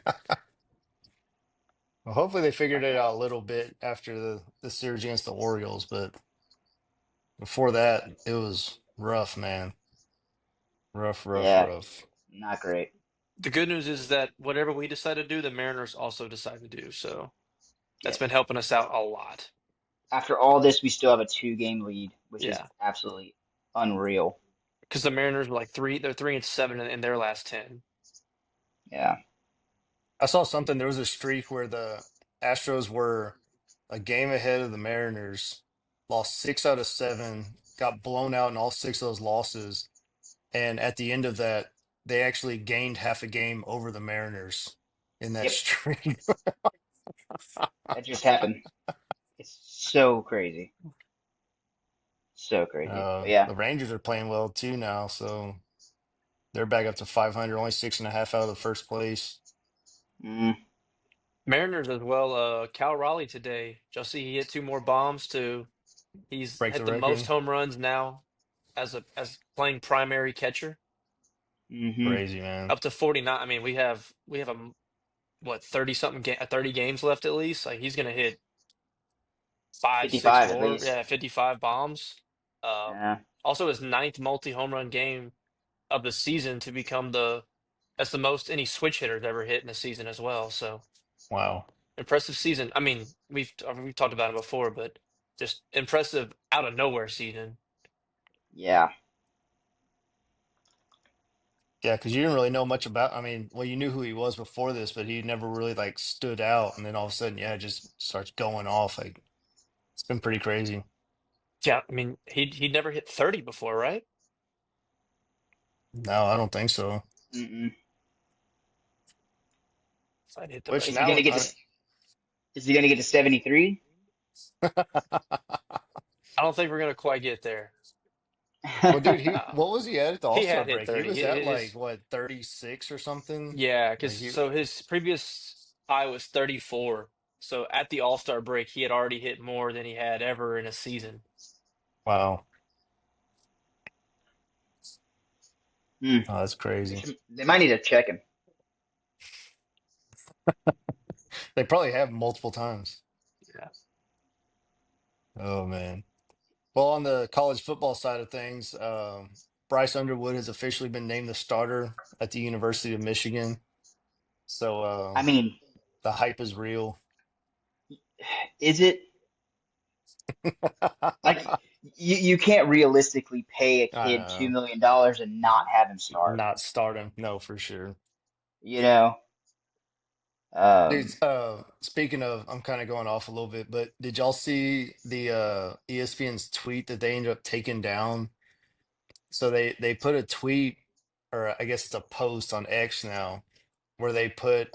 Well, hopefully they figured Like it out a little bit after the series against the Orioles, but before that, it was rough, man. Rough, rough, yeah, rough. not great. The good news is that whatever we decide to do, the Mariners also decide to do. So that's Yes. been helping us out a lot. After all this, we still have a two-game lead, which is Yeah, absolutely unreal. because the Mariners were like they're 3-7 in their last 10. Yeah. I saw something. There was a streak where the Astros were a game ahead of the Mariners, lost six out of seven, got blown out in all six of those losses, and at the end of that, they actually gained half a game over the Mariners in that Yep. streak. That just happened. It's so crazy. So crazy. But yeah. The Rangers are playing well too now, so they're back up to 500, only 6.5 out of the first place. Mm, Mariners as well. Cal Raleigh today. Just see he hit two more bombs to. He's Break hit the the most record. home runs now as playing primary catcher, mm-hmm. Crazy, man. up to 49. I mean, we have a what 30 something 30 games left at least. Like he's gonna hit five, six 55 at more. least. Yeah, 55 bombs. Yeah. Also his ninth multi home run game of the season to become that's the most any switch hitters ever hit in a season as well. So Wow. impressive season. I mean, we've talked about it before, but just impressive out of nowhere season. Yeah. Yeah, because you didn't really know much about. I mean, well, you knew who he was before this, but he never really like stood out. And then all of a sudden, yeah, it just starts going off. Like it's been pretty crazy. Yeah, I mean, he'd never hit 30 before, right? No, I don't think so. Mm-mm. If I'd hit the Which Is right he now, gonna get to? Is he gonna get to 73? I don't think we're gonna quite get there. well, dude, he Uh, what was he at the All he Star had hit break? He 30. was at like His what 36 or something. Yeah, because Like he, so his previous high was 34. So at the All-Star break, he had already hit more than he had ever in a season. wow, Hmm. oh, that's They crazy. should. They might need to check him. They probably have multiple times. Yeah. Oh man. Well, on the college football side of things, Bryce Underwood has officially been named the starter at the University of Michigan. So I mean, the hype is real. is it like you can't realistically pay a I don't kid two know. million dollars and not have him start? Not start him. No, for sure. You know. Dude, Um. speaking of, I'm kind of going off a little bit, but did y'all see the ESPN's tweet that they ended up taking down? So they put a tweet, or I guess it's a post on X now, where they put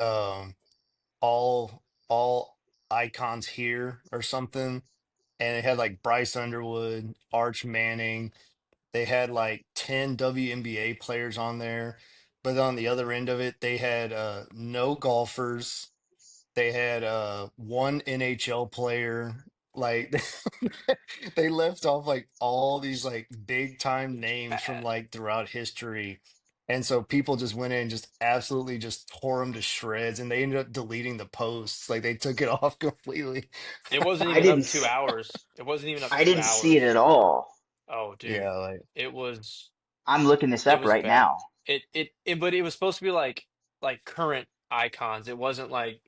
all icons here or something, and it had like Bryce Underwood, Arch Manning. They had like 10 WNBA players on there, but on the other end of it, they had no golfers. They had one NHL player. Like they left off like all these like big time names from Bad. like throughout history. And so people just went in and just absolutely just tore them to shreds, and they ended up deleting the posts. Like they took it off completely. It wasn't I even didn't up two s- hours. It wasn't even up I two didn't see it at hours. all. Oh, dude. Yeah, like It was I'm looking this it up was right bad. now. But it was supposed to be like current icons. It wasn't like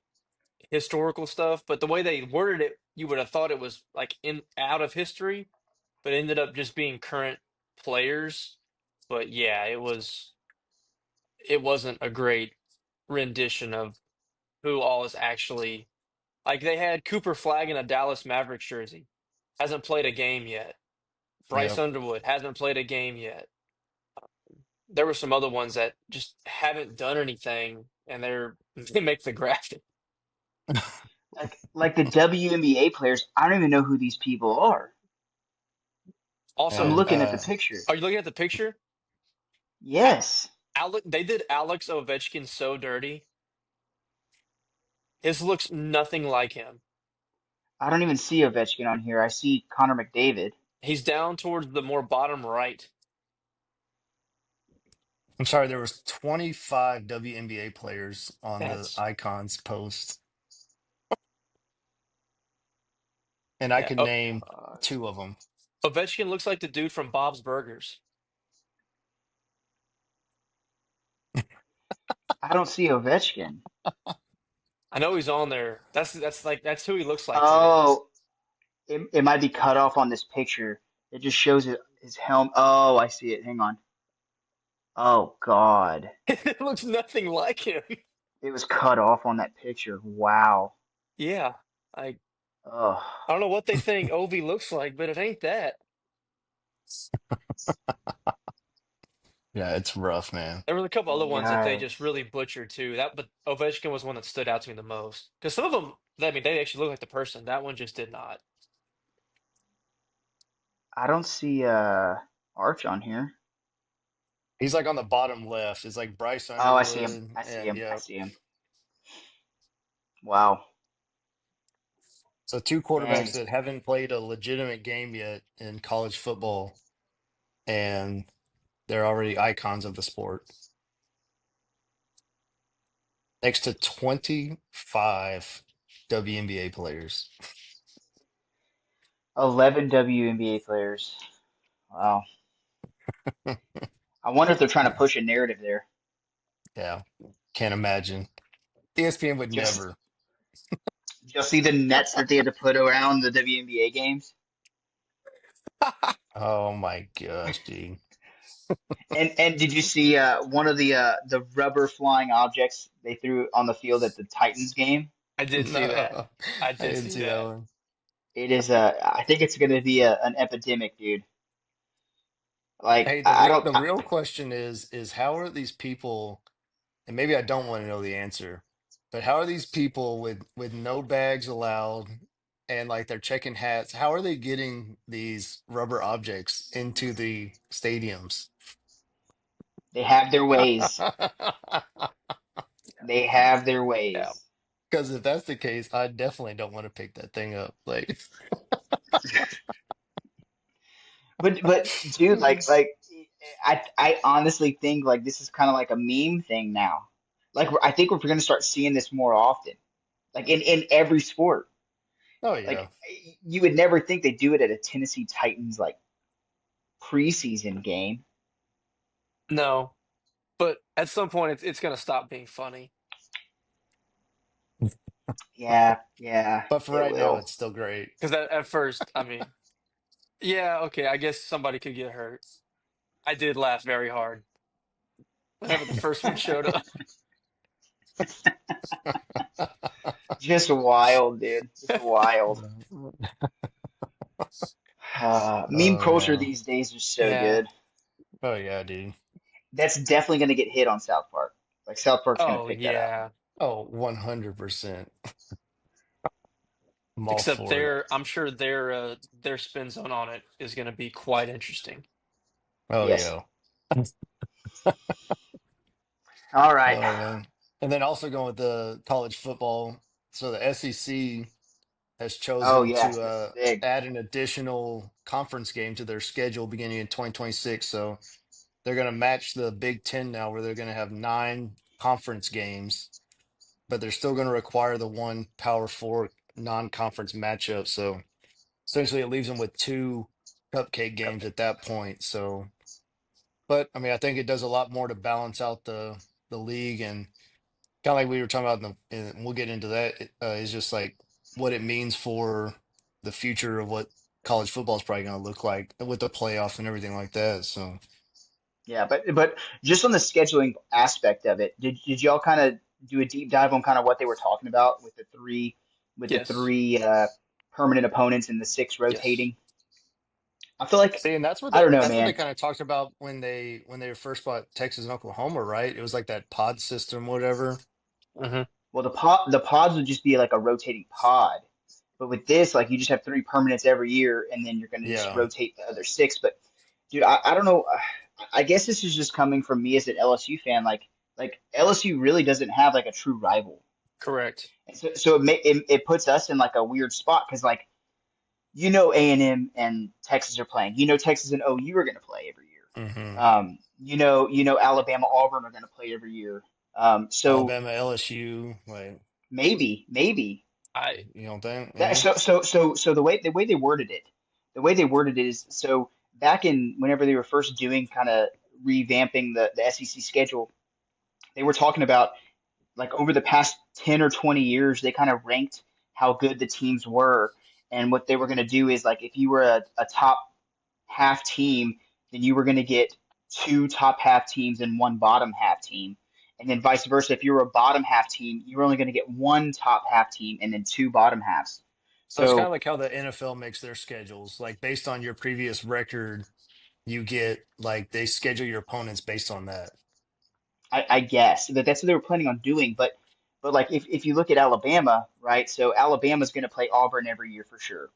historical stuff, but the way they worded it, you would have thought it was like in out of history, but it ended up just being current players. But yeah, it wasn't a great rendition of who all is actually like they had Cooper Flag in a Dallas Mavericks jersey. Hasn't played a game yet. Bryce yeah. Underwood hasn't played a game yet. There were some other ones that just haven't done anything and they make the graphic. Like the WNBA players, I don't even know who these people are. I'm Also, And looking at the picture. are you looking at the picture? A- Yes. They did Alex Ovechkin so dirty. His looks nothing like him. I don't even see Ovechkin on here. I see Connor McDavid. He's down towards the more bottom right. I'm sorry, there was 25 WNBA players on the That's icons post, and I yeah. could Oh, name God. two of them. Ovechkin looks like the dude from Bob's Burgers. I don't see Ovechkin. I know he's on there. That's who he looks like to me. Oh, it might be cut off on this picture. It just shows his helmet. Oh, I see it. Hang on. Oh God. It looks nothing like him. It was cut off on that picture. Wow. Yeah. I Oh, I don't know what they think Ovi looks like, but it ain't that. Yeah, it's rough, man. There was a couple other ones that they just yikes. really butchered too. But Ovechkin was one that stood out to me the most. Because some of them, I mean, they actually look like the person. That one just did not. I don't see Arch on here. He's like on the bottom left. It's like Bryce Oh, I see him. Underwood, I see and him. I yeah. see him. Wow. So two quarterbacks Dang. that haven't played a legitimate game yet in college football, and they're already icons of the sport. Next to 25 WNBA players. 11 WNBA players. Wow. I wonder if they're trying to push a narrative there. Yeah, can't imagine. ESPN would Just never. just see the nets that they had to put around the WNBA games. Oh my gosh, dude. And did you see one of the rubber flying objects they threw on the field at the Titans game? I did see that. No, I I did didn't see see that that. one. It is I think it's going to be an epidemic, dude. Like Hey, I don't the real question is how are these people, and maybe I don't want to know the answer, but how are these people with no bags allowed and like they're checking hats, how are they getting these rubber objects into the stadiums? they have their ways. They have their Yeah. ways. Because if that's the case, I definitely don't want to pick that thing up. Like, But dude, like I honestly think like this is kind of like a meme thing now. Like I think we're going to start seeing this more often. Like in every sport. oh yeah. Like you would never think they do it at a Tennessee Titans like preseason game. No, but at some point it's gonna stop being funny. Yeah, yeah, But for it right now, will. it's still great. Because at first, I mean, yeah, okay, I guess somebody could get hurt. I did laugh very hard whenever the first one showed up. Just wild, dude. Just wild. Meme Oh culture yeah. these days is so Yeah. good. Oh yeah, dude. That's definitely going to get hit on South Park. Like South Park's going to Oh pick that up. yeah. Oh, 100%. I'm all Except for it. I'm sure their spin zone on it is going to be quite interesting. Oh Yes. yeah. All right. Oh man. And then also going with the college football. So the SEC has Oh chosen yes, to this is big. add an additional conference game to their schedule beginning in 2026. So they're going to match the Big Ten now, where they're going to have 9 conference games, but they're still going to require the one Power Four non-conference matchup. So essentially, it leaves them with 2 cupcake games at that point. So, but I mean, I think it does a lot more to balance out the league, and kind of like we were talking about and we'll get into that. Is just like what it means for the future of what college football is probably going to look like with the playoff and everything like that. So, Yeah, but just on the scheduling aspect of it, did y'all kind of do a deep dive on kind of what they were talking about with the Yes. three permanent opponents and the six Yes. rotating? I feel like see, and I don't know, that's what they man. kind of talked about when they first bought Texas and Oklahoma, right? It was like that pod system, whatever. Hmm. Well, the pods would just be like a rotating pod, but with this, like you just have three permanents every year, and then you're going to just Yeah. rotate the other six. But dude, I don't know. I guess this is just coming from me as an LSU fan. Like LSU really doesn't have like a true rival, Correct. and so it puts us in like a weird spot because like A&M and Texas are playing. Texas and OU are going to play every year. Hmm. Alabama Auburn are going to play every year. So Alabama, LSU, like maybe I you don't think? that Yeah. so the way they worded it is so back in whenever they were first doing kind of revamping the SEC schedule, they were talking about like over the past 10 or 20 years, they kind of ranked how good the teams were. And what they were going to do is like if you were a top half team, then you were going to get two top half teams and one bottom half team. And then vice versa, if you were a bottom half team, you were only going to get one top half team and then two bottom halves. So it's kind of So like how the NFL makes their schedules. Like based on your previous record, you get like they schedule your opponents based on that. I guess that's what they were planning on doing. But like if you look at Alabama, right? So Alabama's going to play Auburn every year for sure.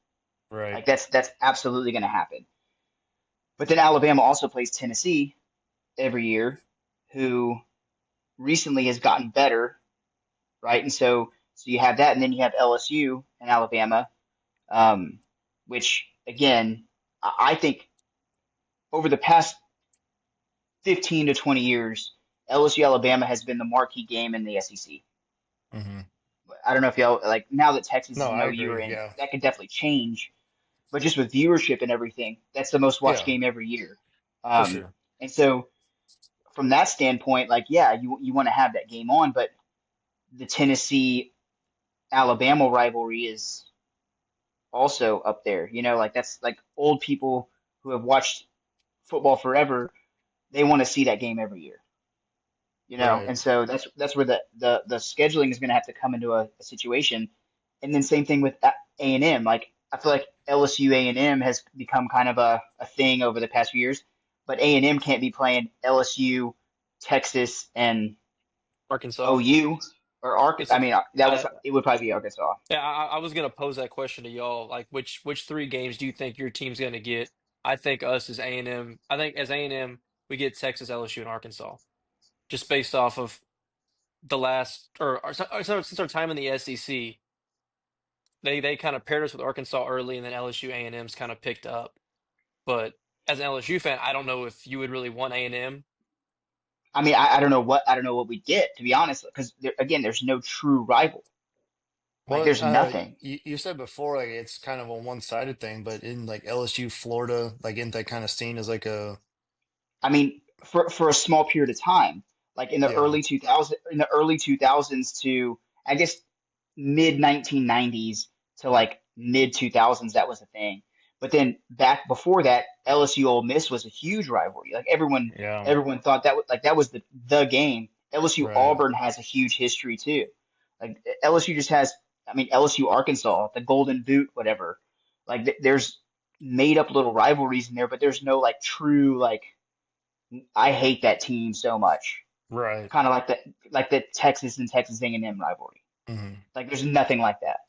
Right. Like that's absolutely going to happen. But then Alabama also plays Tennessee every year, who recently has gotten better, right? And so you have that, and then you have LSU and Alabama, um, which again I think over the past 15 to 20 years, LSU Alabama has been the marquee game in the SEC. Hmm. I don't know if y'all like now that Texas No, and I OU are agree. in, Yeah. that could definitely change. But just with viewership and everything, that's the most watched Yeah, game every year. for Um, sure. and so from that standpoint, like yeah, you want to have that game on, but the Tennessee Alabama rivalry is also up there. Like that's like old people who have watched football forever. They want to see that game every year. Right. And so that's where the scheduling is going to have to come into a situation. And then same thing with A&M. Like I feel like LSU A&M has become kind of a thing over the past few years, but A&M can't be playing LSU, Texas, and Arkansas. OU or Ark. It's I mean, that was I it would probably be Arkansas. yeah, I was gonna pose that question to y'all. Like which three games do you think your team's gonna get? I think us as A&M. I think as A&M we get Texas, LSU, and Arkansas. Just based off of the last or since our time in the SEC, they kind of paired us with Arkansas early, and then LSU A&M's kind of picked up. But as an LSU fan, I don't know if you would really want A&M. I mean, I don't know what we get to be honest, because again, there's no true rival. Like Well, there's nothing. you said before like it's kind of a one-sided thing, but in like LSU, Florida, like isn't that kind of seen as like a I mean, for a small period of time, like yeah, in the early 2000s to I guess mid 1990s to like mid 2000s, that was a thing. But then back before that, LSU Ole Miss was a huge rivalry. Like yeah, everyone thought that was the game. LSU right, Auburn has a huge history too. Like LSU just has, I mean LSU Arkansas, the Golden Boot, whatever. Like there's made up little rivalries in there, but there's no like true like I hate that team so much. Right. Kind of like the Texas and Texas A&M rivalry. Hmm. Like there's nothing like that,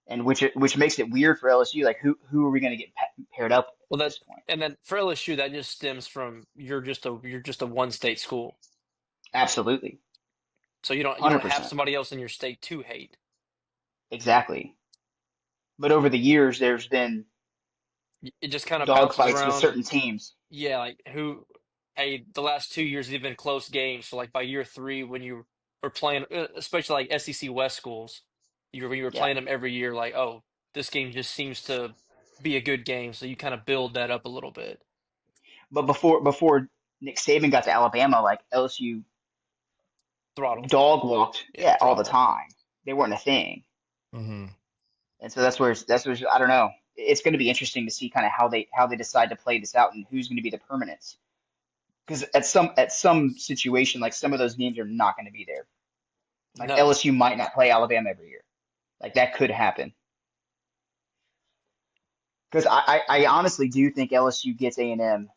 and which makes it weird for LSU. Like who are we going to get paired up with Well, at that this point? and then for LSU, that just stems from you're just a one state school, Absolutely, so you don't have 100%, somebody else in your state to hate. exactly. But over the years, there's been It just kind of bounces dogfights with around. certain teams. Yeah, like who? Hey, the last 2 years they've been close games. So like by year three, when you were playing, especially like SEC West schools, you were Yeah, playing them every year. Like, oh, this game just seems to be a good game. So you kind of build that up a little bit. but before Nick Saban got to Alabama, like LSU Throttle, dog walked, yeah, yeah, all the throttle. time. They weren't a thing, Hmm. and so that's where I don't know. It's going to be interesting to see kind of how they decide to play this out and who's going to be the permanents. Because at some situation, like some of those names are not going to be there. Like No, LSU might not play Alabama every year. Like that could happen. Because I honestly do think LSU gets A&M, and M,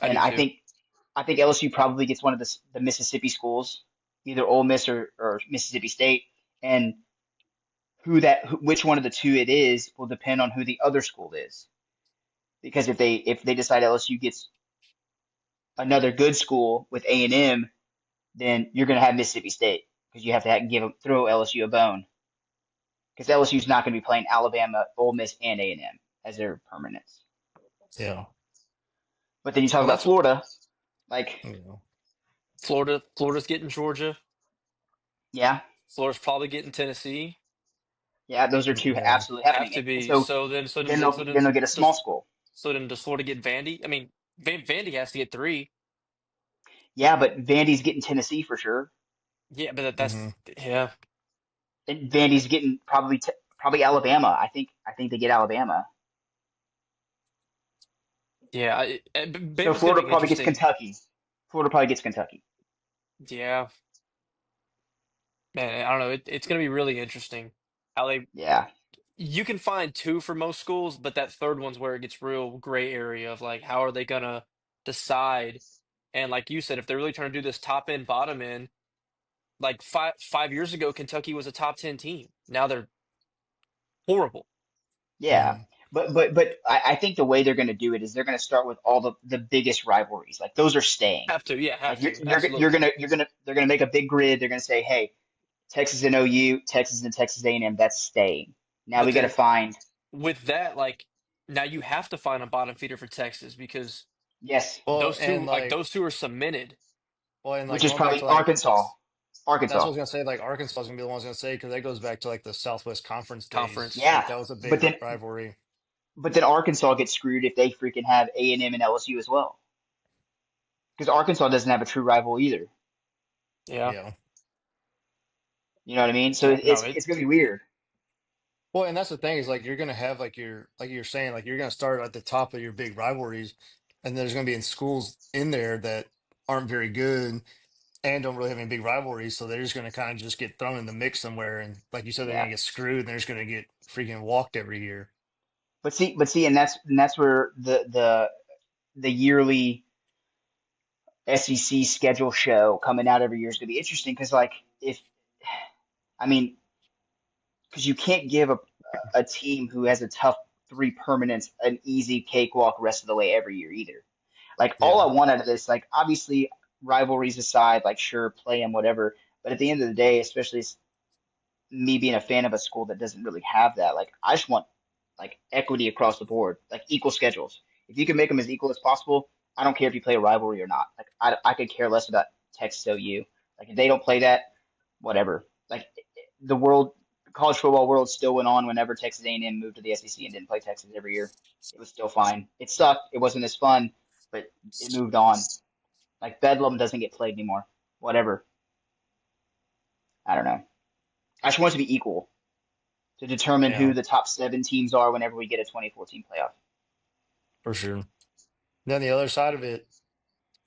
I and do too. I think LSU probably gets one of the Mississippi schools, either Ole Miss or Mississippi State, and which one of the two it is will depend on who the other school is. Because if they decide LSU gets another good school with A&M, then you're going to have Mississippi State because you have to throw LSU a bone because LSU's not going to be playing Alabama, Ole Miss, and A&M as their permanents. Yeah. But then you talk Well, about that's what Florida, like You know. Florida's getting Georgia. yeah, Florida's probably getting Tennessee. yeah, those are two Yeah. absolutely Have happening, to and be. so then they'll get a small school. So then does Florida get Vandy? I mean, Vandy has to get three. Yeah, but Vandy's getting Tennessee for sure, Yeah, but Hmm. that's yeah. and Vandy's getting probably Alabama. I think they get Alabama. Yeah, So Bama's gonna Florida be probably gets interesting. Kentucky. Florida probably gets Kentucky. Yeah, man, I don't know. It's gonna be really interesting how they. Yeah, You can find two for most schools, but that third one's where it gets real gray area of like how are they gonna decide? And like you said, if they're really trying to do this top end, bottom end, like five years ago, Kentucky was a top 10 team. Now they're horrible. yeah. Hmm. But I think the way they're going to do it is they're going to start with all the biggest rivalries. Like those are staying. Have to, yeah, have Like you're to, you're you're absolutely. gonna you're gonna they're gonna make a big grid. They're gonna say, hey, Texas and OU, Texas and Texas A&M, that's staying. Now But we got to then find with that, like now you have to find a bottom feeder for Texas because yes, Well, and like, those two are cemented. which is going back probably to like, Arkansas. that's what I Arkansas. was gonna say. Like, Arkansas is gonna be the ones gonna say because that goes back to like the Southwest Conference days. Conference. Like, Yeah, that was a but big then rivalry. but then Arkansas gets screwed if they freaking have A&M and LSU as well. Because Arkansas doesn't have a true rival either. Yeah. Yeah. You know what I mean? So Yeah. No, it's gonna be weird. Well, and that's the thing is like you're gonna have like you're saying like you're gonna start at the top of your big rivalries, and there's gonna be in schools in there that aren't very good and don't really have any big rivalries, so they're just gonna kind of just get thrown in the mix somewhere, and like you said, they're Yeah. gonna get screwed, and they're just gonna get freaking walked every year. But see, and that's where the yearly SEC schedule show coming out every year is gonna be interesting because like if I mean because you can't give a team who has a tough three permanents an easy cakewalk rest of the way every year either. Like all Yeah. I want out of this, like obviously rivalries aside, like sure play them whatever, but at the end of the day, especially me being a fan of a school that doesn't really have that, like I just want like equity across the board, like equal schedules. If you can make them as equal as possible, I don't care if you play a rivalry or not. Like I could care less about Texas OU. Like if they don't play that, whatever. Like the world, the college football world still went on whenever Texas A&M moved to the SEC and didn't play Texas every year. It was still fine. It sucked. It wasn't as fun, but it moved on. Like Bedlam doesn't get played anymore. Whatever. I don't know. I just want it to be equal to determine who Yeah, the top seven teams are whenever we get a 2014 playoff. for sure. Then the other side of it,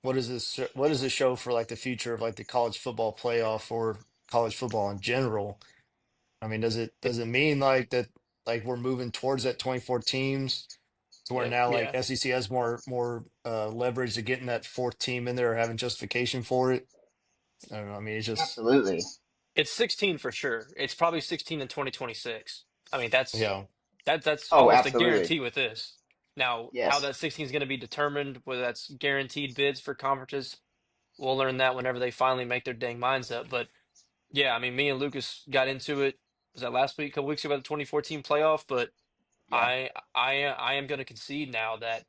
what does this show for like the future of like the college football playoff or college football in general? I mean, does it mean like that like we're moving towards that 24 teams? to where Yeah, now like yeah. SEC has more leverage to getting that fourth team in there or having justification for it. I don't know. I mean, it's just Absolutely. It's 16 for sure. It's probably 16 in 2026. I mean, that's yeah. that's Oh, almost a absolutely. guarantee with this. Now, how Yes. that 16 is going to be determined, whether that's guaranteed bids for conferences, we'll learn that whenever they finally make their dang minds up. But yeah, I mean, me and Lucas got into it. Was that last week, a couple weeks ago, about the 2014 playoff? But Yeah. I am going to concede now that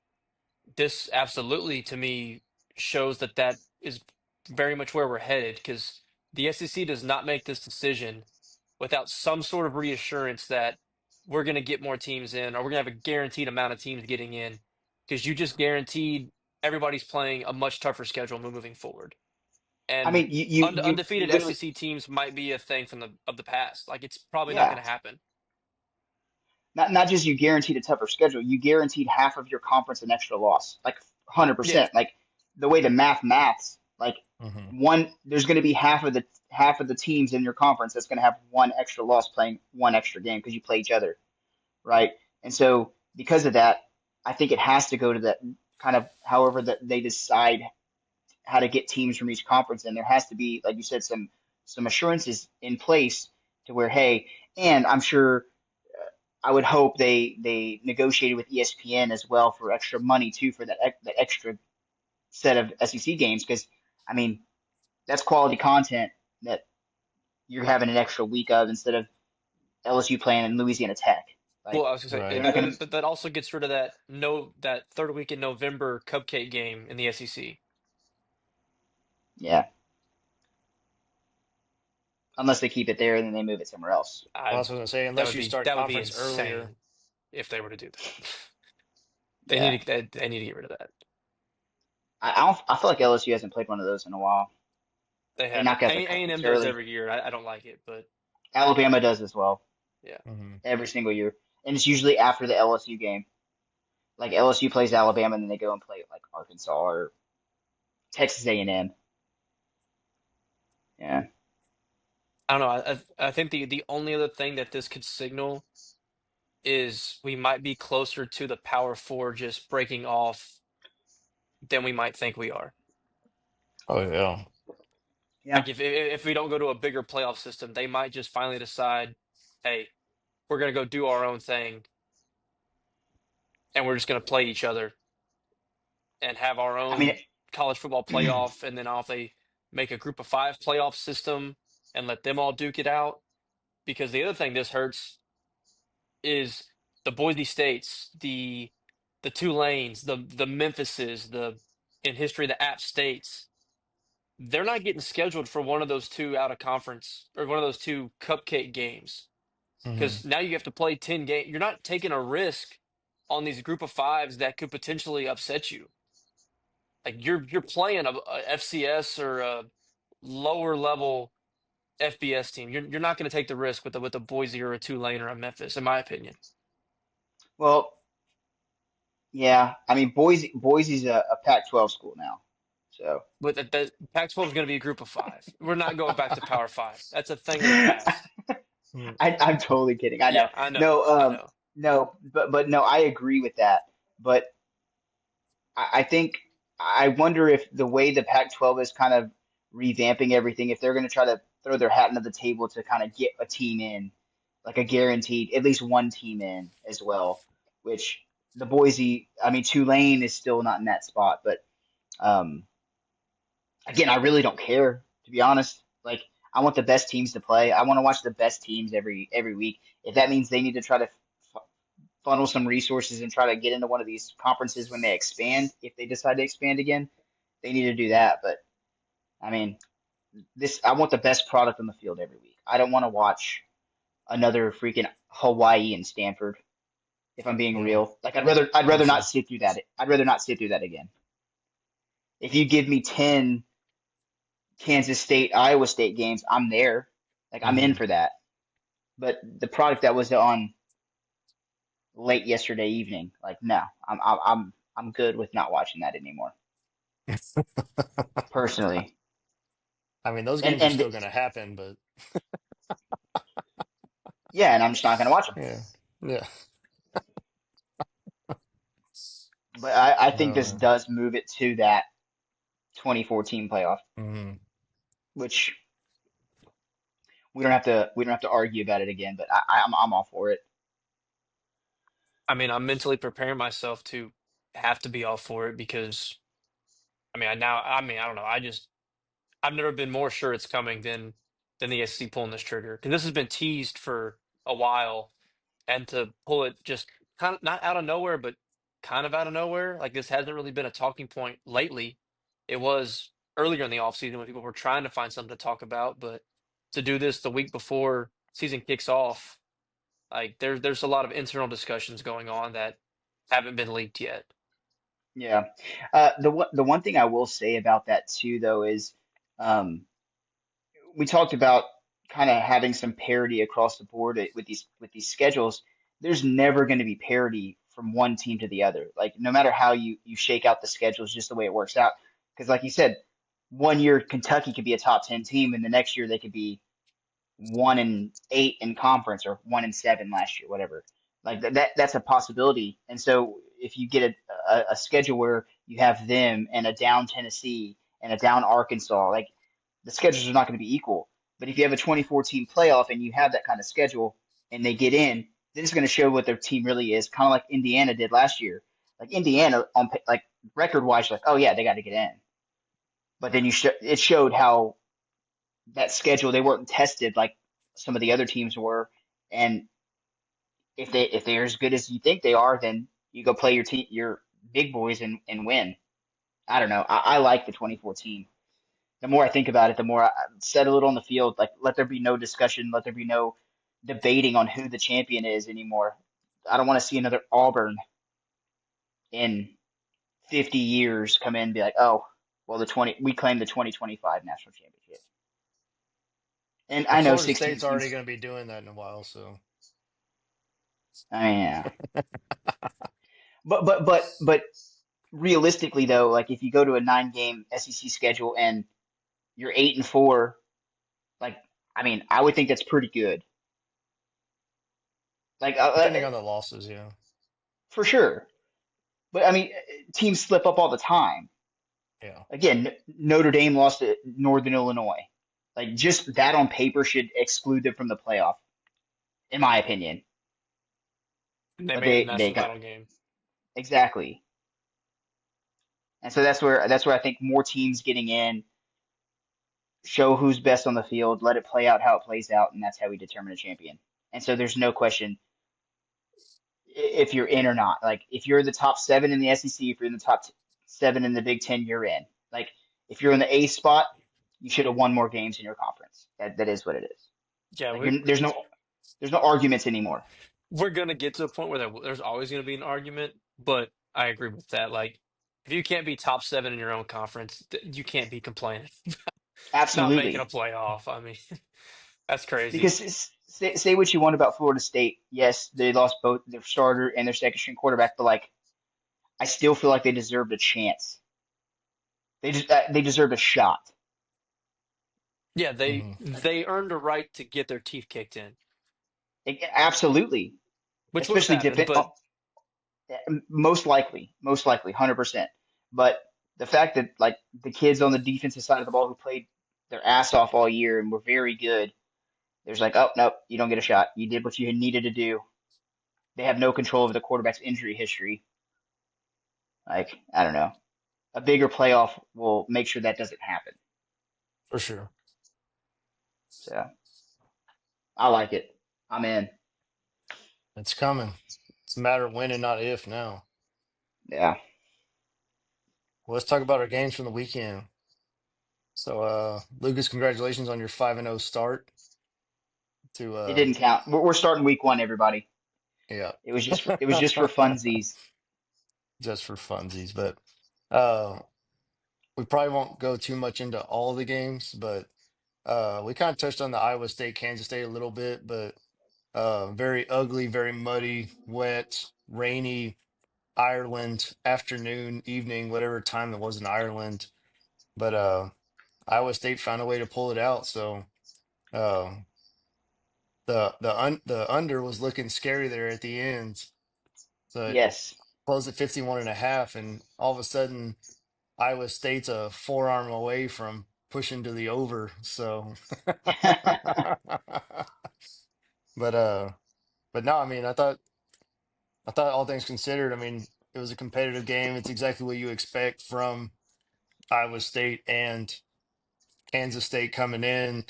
this absolutely to me shows that that is very much where we're headed because the SEC does not make this decision without some sort of reassurance that we're going to get more teams in or we're going to have a guaranteed amount of teams getting in because you just guaranteed everybody's playing a much tougher schedule moving forward. I And mean, you undefeated literally, SEC teams might be a thing from the past. Like it's probably not yeah. going to happen. Not just you guaranteed a tougher schedule, you guaranteed half of your conference an extra loss, like Yeah. 100%. Like the way the maths, like Hmm. there's going to be half of the teams in your conference that's going to have one extra loss playing one extra game because you play each other, right? And so because of that, I think it has to go to that kind of however that they decide how to get teams from each conference, and there has to be, like you said, some assurances in place to where, hey, and I'm sure I would hope they negotiated with ESPN as well for extra money too for that extra set of SEC games because I mean that's quality content that you're having an extra week of instead of LSU playing in Louisiana Tech. Well, Like I was gonna say they're Right. not going to, that also gets rid of that third week in November cupcake game in the SEC. yeah, unless they keep it there and then they move it somewhere else. Well, I I was going to say, unless you start that would be conference earlier. insane if they were to do that. Yeah, They need to get rid of that. I feel like LSU hasn't played one of those in a while. They They haven't. knock out the A&M cupcakes does early. every year. I don't like it, but Alabama does as well yeah. Hmm. every single year, and it's usually after the LSU game. Like LSU plays Alabama, and then they go and play like Arkansas or Texas A&M. Yeah. I don't know. I think the only other thing that this could signal is we might be closer to the Power Four just breaking off than we might think we are. Oh yeah. Yeah. Like if we don't go to a bigger playoff system, they might just finally decide, hey, we're gonna go do our own thing and we're just gonna play each other and have our I mean, own college football playoff, and then if they make a group of five playoff system and let them all duke it out. Because the other thing this hurts is the Boise States, the Tulanes, the Memphises, the in history the App States. They're not getting scheduled for one of those two out of conference or one of those two cupcake games Hmm. because now you have to play 10 games. You're not taking a risk on these group of fives that could potentially upset you. Like you're playing a FCS or a lower level FBS team. You're not going to take the risk with a Boise or a Tulane or a Memphis, in my opinion. well, yeah. I mean, Boise's a Pac-12 school now, so But the Pac-12 is going to be a group of five. We're not going back to Power Five. That's a thing of the past. I'm totally kidding. I know. Yeah, I know, No, I know. no, but no, I agree with that. But I think I wonder if the way the Pac-12 is kind of revamping everything, if they're going to try to throw their hat into the table to kind of get a team in, like a guaranteed, at least one team in as well, which the Boise, I mean, Tulane is still not in that spot. But um, again, I really don't care, to be honest. Like, I want the best teams to play. I want to watch the best teams every week. If that means they need to try to funnel some resources and try to get into one of these conferences when they expand, if they decide to expand again, they need to do that. But I mean, this I want the best product on the field every week. I don't want to watch another freaking Hawaii and Stanford. If I'm being Yeah. real, like I'd rather not Also, sit through that. I'd rather not sit through that again. If you give me 10 Kansas State, Iowa State games, I'm there. Like I'm in hmm. for that. But the product that was on late yesterday evening, like no, I'm good with not watching that anymore. Personally. I mean, those And games are and still going to happen, but yeah, and I'm just not going to watch them. yeah, yeah. But I think this No. does move it to that 2014 playoff, Mhm. which we don't have to argue about it again. But I'm all for it. I mean, I'm mentally preparing myself to have to be all for it because I mean, I don't know. I've never been more sure it's coming than the SEC pulling this trigger because this has been teased for a while, and to pull it just kind of not out of nowhere, but kind of out of nowhere, like this hasn't really been a talking point lately. It was earlier in the offseason when people were trying to find something to talk about, but to do this the week before season kicks off, like there's a lot of internal discussions going on that haven't been leaked yet. Yeah. The one thing I will say about that too, though, is um, we talked about kind of having some parity across the board with these schedules. There's never going to be parity from one team to the other. Like no matter how you shake out the schedules, just the way it works out. Because like you said, one year Kentucky could be a top 10 team, and the next year they could be 1-8 in conference or 1-7 last year, whatever. Like that's a possibility. And so if you get a schedule where you have them and a down Tennessee and a down Arkansas, like the schedules are not going to be equal. But if you have a 2014 playoff and you have that kind of schedule and they get in, then it's going to show what their team really is, kind of like Indiana did last year. Like Indiana on like record wise, like oh yeah, they got to get in. But then it showed how that schedule they weren't tested like some of the other teams were, and if they're as good as you think they are, then you go play your big boys and win. I don't know. I like the 2014. The more I think about it, the more I settle it on the field. Like let there be no discussion, let there be no debating on who the champion is anymore. I don't want to see another Auburn in 50 years come in and be like, oh, well, we claim the 2025 national championship. And Well, I know Florida 16 State's already teams. going to be doing that in a while, so I mean, yeah. But realistically though, like if you go to a 9 game SEC schedule and you're 8-4, like I mean, I would think that's pretty good. Like depending on the losses, yeah. for sure. But I mean, teams slip up all the time. Yeah. Again, Notre Dame lost to Northern Illinois. Like just that on paper should exclude them from the playoff, in my opinion. And they But made it the they national got title game. exactly, and so that's where I think more teams getting in show who's best on the field, let it play out how it plays out, and that's how we determine a champion. And so there's no question if you're in or not. Like if you're the top seven in the SEC, if you're in the top seven in the Big Ten, you're in. Like if you're in the A spot, you should have won more games in your conference. That is what it is. Yeah, Like there's no arguments anymore. we're gonna get to a point where there's always gonna be an argument, but I agree with that. Like, if you can't be top seven in your own conference, you can't be complaining not making a Absolutely. playoff. I mean, that's crazy. Because say what you want about Florida State. Yes, they lost both their starter and their second string quarterback, but like I still feel like they deserved a chance. They deserved a shot. Yeah, Hmm. they earned a right to get their teeth kicked in, Absolutely, which would have especially happened. But most likely, 100%. But the fact that like the kids on the defensive side of the ball who played their ass off all year and were very good, there's like, oh nope, you don't get a shot. You did what you needed to do. They have no control over the quarterback's injury history. Like I don't know, a bigger playoff will make sure that doesn't happen. For sure. So I like it. I'm in. It's coming. It's a matter of when and not if now. Yeah, Well, let's talk about our games from the weekend. So, Lucas, congratulations on your 5-0 start to it didn't count. We're starting week one, everybody. yeah. It was just for funsies. Just for funsies, but uh we probably won't go too much into all the games, but we kind of touched on the Iowa State, Kansas State a little bit, but very ugly, very muddy, wet, rainy Ireland afternoon, evening, whatever time it was in Ireland. But Iowa State found a way to pull it out. So uh, the under was looking scary there at the end. So Yes. closed at 51 and a half, and all of a sudden Iowa State's a forearm away from pushing to the over. So, but but no, I mean, I thought all things considered, I mean, it was a competitive game. It's exactly what you expect from Iowa State and Kansas State coming in,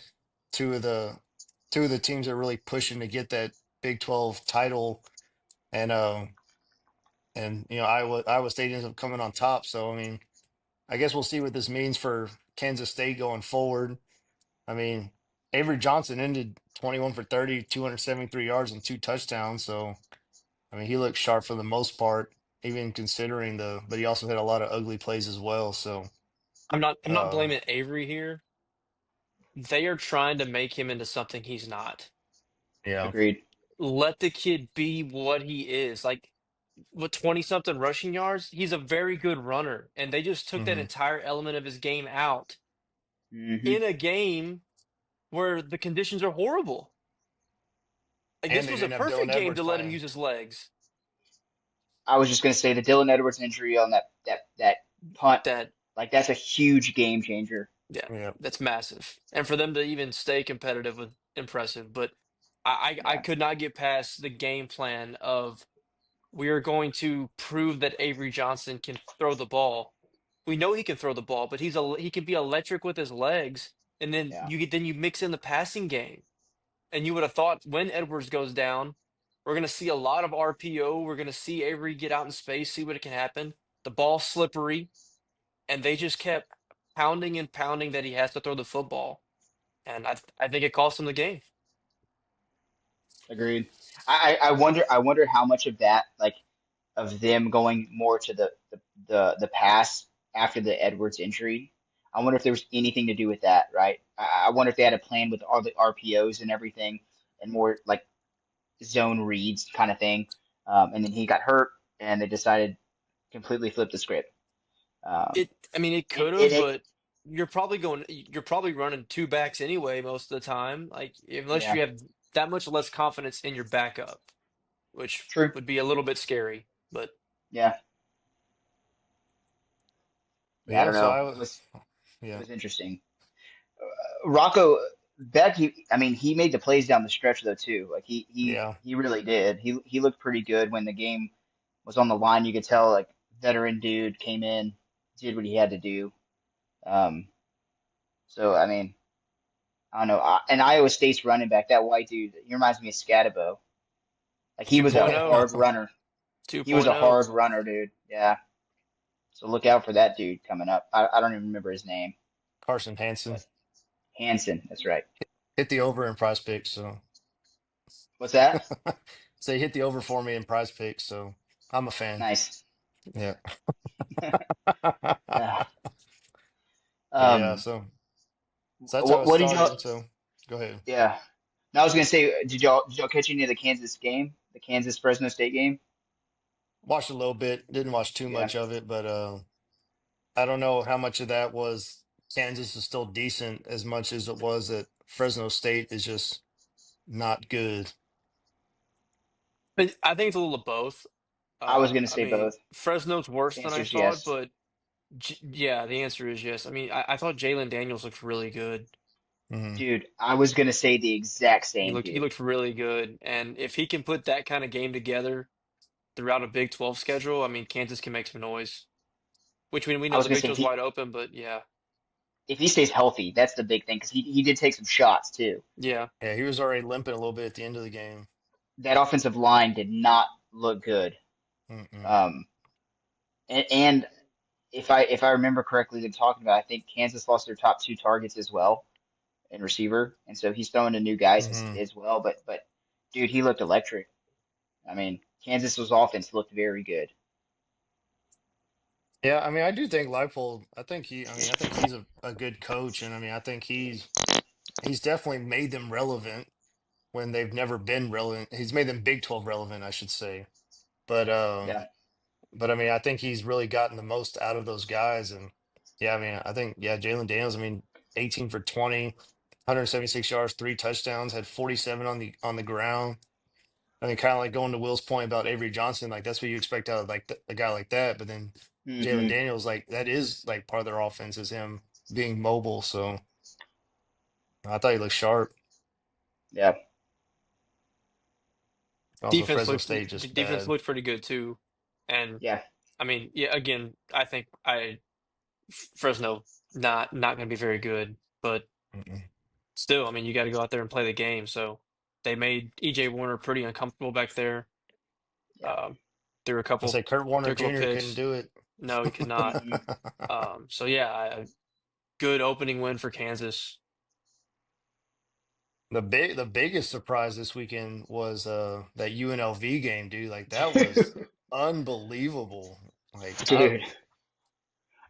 two of the two of the teams that are really pushing to get that Big 12 title, and Iowa State ends up coming on top. So I mean, I guess we'll see what this means for Kansas State going forward. I mean, Avery Johnson ended 21 for 30, 273 yards and two touchdowns. So I mean, he looked sharp for the most part, even considering but he also had a lot of ugly plays as well. So I'm not uh, blaming Avery here. They are trying to make him into something he's not. yeah. Agreed. Let the kid be what he is. Like with 20 something rushing yards, he's a very good runner. And they just took that Hmm. entire element of his game out Hmm. in a game where the conditions are horrible. Like And this they was a didn't have Dylan perfect game Edwards to let him playing. use his legs. I was just gonna say the Dylan Edwards injury on that punt, That like that's a huge game changer. Yeah, Yeah. that's massive. And for them to even stay competitive was impressive. But I Yeah, could not get past the game plan of we are going to prove that Avery Johnson can throw the ball. We know he can throw the ball, but he can be electric with his legs. And yeah, then you mix in the passing game. And you would have thought when Edwards goes down, we're going to see a lot of RPO. We're going to see Avery get out in space, see what it can happen. The ball slippery, and they just kept pounding and pounding that he has to throw the football, and I think it cost him the game. agreed. I wonder how much of that, like, of them going more to the pass after the Edwards injury. I wonder if there was anything to do with that, right? I wonder if they had a plan with all the RPOs and everything, and more like zone reads kind of thing. And then he got hurt, and they decided completely flip the script. Um, I mean, it it, could it, have, it but you're probably running two backs anyway most of the time. Like unless yeah, you have that much less confidence in your backup, which true. would be a little bit scary. But Yeah, yeah. I Yeah. don't So know. I It was, was it yeah. was interesting. Rocco Beck, I mean, he made the plays down the stretch though too. Like Yeah. he really did. He looked pretty good when the game was on the line. You could tell like veteran dude came in, did what he had to do. Um, so I mean, I don't know. And Iowa State's running back, that white dude, he reminds me of Scatabo. Like he was a 2.0, hard runner. He was a 2.0. hard runner, dude. Yeah. So look out for that dude coming up. I don't even remember his name, Carson Hansen but Hanson. That's right. hit the over in prize picks. So, What's that? so he hit the over for me in prize picks. So I'm a fan. Nice. Yeah. Uh, But yeah. um, So that's how it what did y'all? started. So go ahead. Yeah. Now I was gonna say, did y'all catch any of the Kansas game, the Kansas Fresno State game? Watched a little bit. Didn't watch too Yeah. much of it, but I don't know how much of that was Kansas is still decent as much as it was that Fresno State is just not good. But I think it's a little of both. I was gonna I say mean, both. Fresno's worse The than I answer's thought, yes. but yeah, the answer is yes. I mean, I thought Jalen Daniels looked really good. Hmm. Dude, I was gonna say the exact same, He dude. looked really good, and if he can put that kind of game together throughout a Big 12 schedule, I mean, Kansas can make some noise. Which we I know was the gonna Big say 12's wide open, but yeah, if he stays healthy, that's the big thing because he did take some shots too. yeah. Yeah, he was already limping a little bit at the end of the game. That offensive line did not look good. Mm-mm. Um, and if I remember correctly, they're talking about I think Kansas lost their top two targets as well in receiver, and so he's throwing to new guys Hmm. as well. But dude, he looked electric. I mean, Kansas's offense looked very good. Yeah, I mean, I do think Leipold. I think he's a good coach, and I mean, I think he's definitely made them relevant when they've never been relevant. He's made them Big 12 relevant, I should say. But Yeah, I mean, I think he's really gotten the most out of those guys, and yeah, I mean, Jalen Daniels. I mean, 18 for 20, 176 yards, three touchdowns, had 47 on the ground. I mean, kind of like going to Will's point about Avery Johnson, like that's what you expect out of like a guy like that. But then Jalen Hmm. Daniels, like that is like part of their offense is him being mobile. So I thought he looked sharp. Yeah. Also, Defense Fresno looked State just defense bad. looked pretty good too, and Yeah. I mean, yeah, again, I think I Fresno not going to be very good, but Mm-mm. still, I mean, you got to go out there and play the game. So they made EJ Warner pretty uncomfortable back there. Yeah. Um, threw a I say couple Kurt Warner threw a couple Jr. couldn't picks. do it. No, he could not. Hmm. So yeah, a good opening win for Kansas. The biggest surprise this weekend was that UNLV game, dude. Like that was unbelievable. Like I Dude,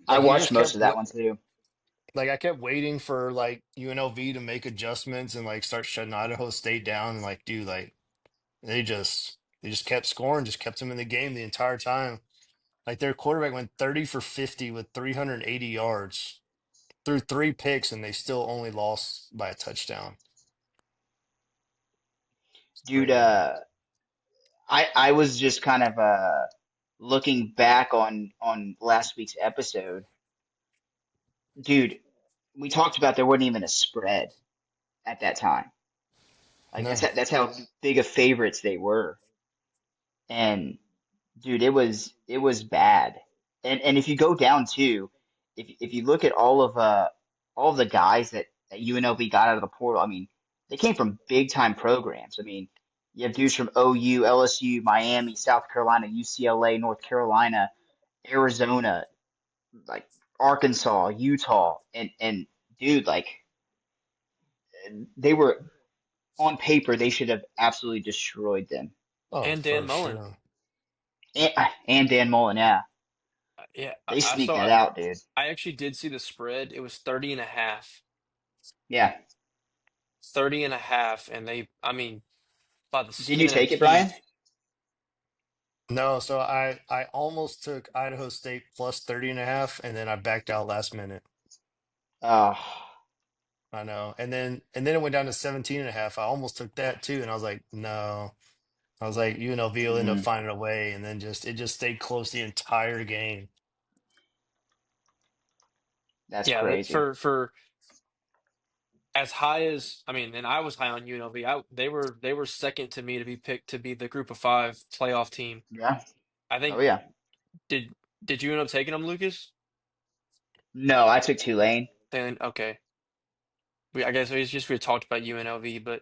I like you watched just most kept of that one too. like I kept waiting for like UNLV to make adjustments and like start shutting Idaho State down and like dude like they just kept scoring, just kept them in the game the entire time. Like their quarterback went 30 for 50 with 380 yards threw three picks and they still only lost by a touchdown. It's Dude, crazy. I was just kind of looking back on last week's episode. Dude, we talked about there wasn't even a spread at that time. Like No. that's how big of favorites they were. And dude, it was bad. And if you go down too, if you look at all of the guys that UNLV got out of the portal, I mean, they came from big time programs. I mean, you have dudes from OU, LSU, Miami, South Carolina, UCLA, North Carolina, Arizona, like Arkansas, Utah, and dude, like they were on paper, they should have absolutely destroyed them. Oh, And Dan for Mullen. sure. And Dan Mullen, yeah, Yeah, they I sneaked saw that out, dude. I actually did see the spread. It was 30 and a half. Yeah. 30 and a half, and they, I mean, by the Did you skin of their take it, Brian? teeth. No, so I almost took Idaho State plus 30 and a half, and then I backed out last minute. Oh, I know. And then it went down to 17 and a half. I almost took that too, and I was like, no. I was like, UNLV will end up mm, finding a way, and then just it just stayed close the entire game. that's Yeah, that crazy. for as high as I mean, and I was high on UNLV. They were second to me to be picked to be the group of five playoff team. Yeah. I Oh, think yeah. did did you end up taking them, Lucas? No, I took Tulane. Then okay. I guess it's just we talked about UNLV, but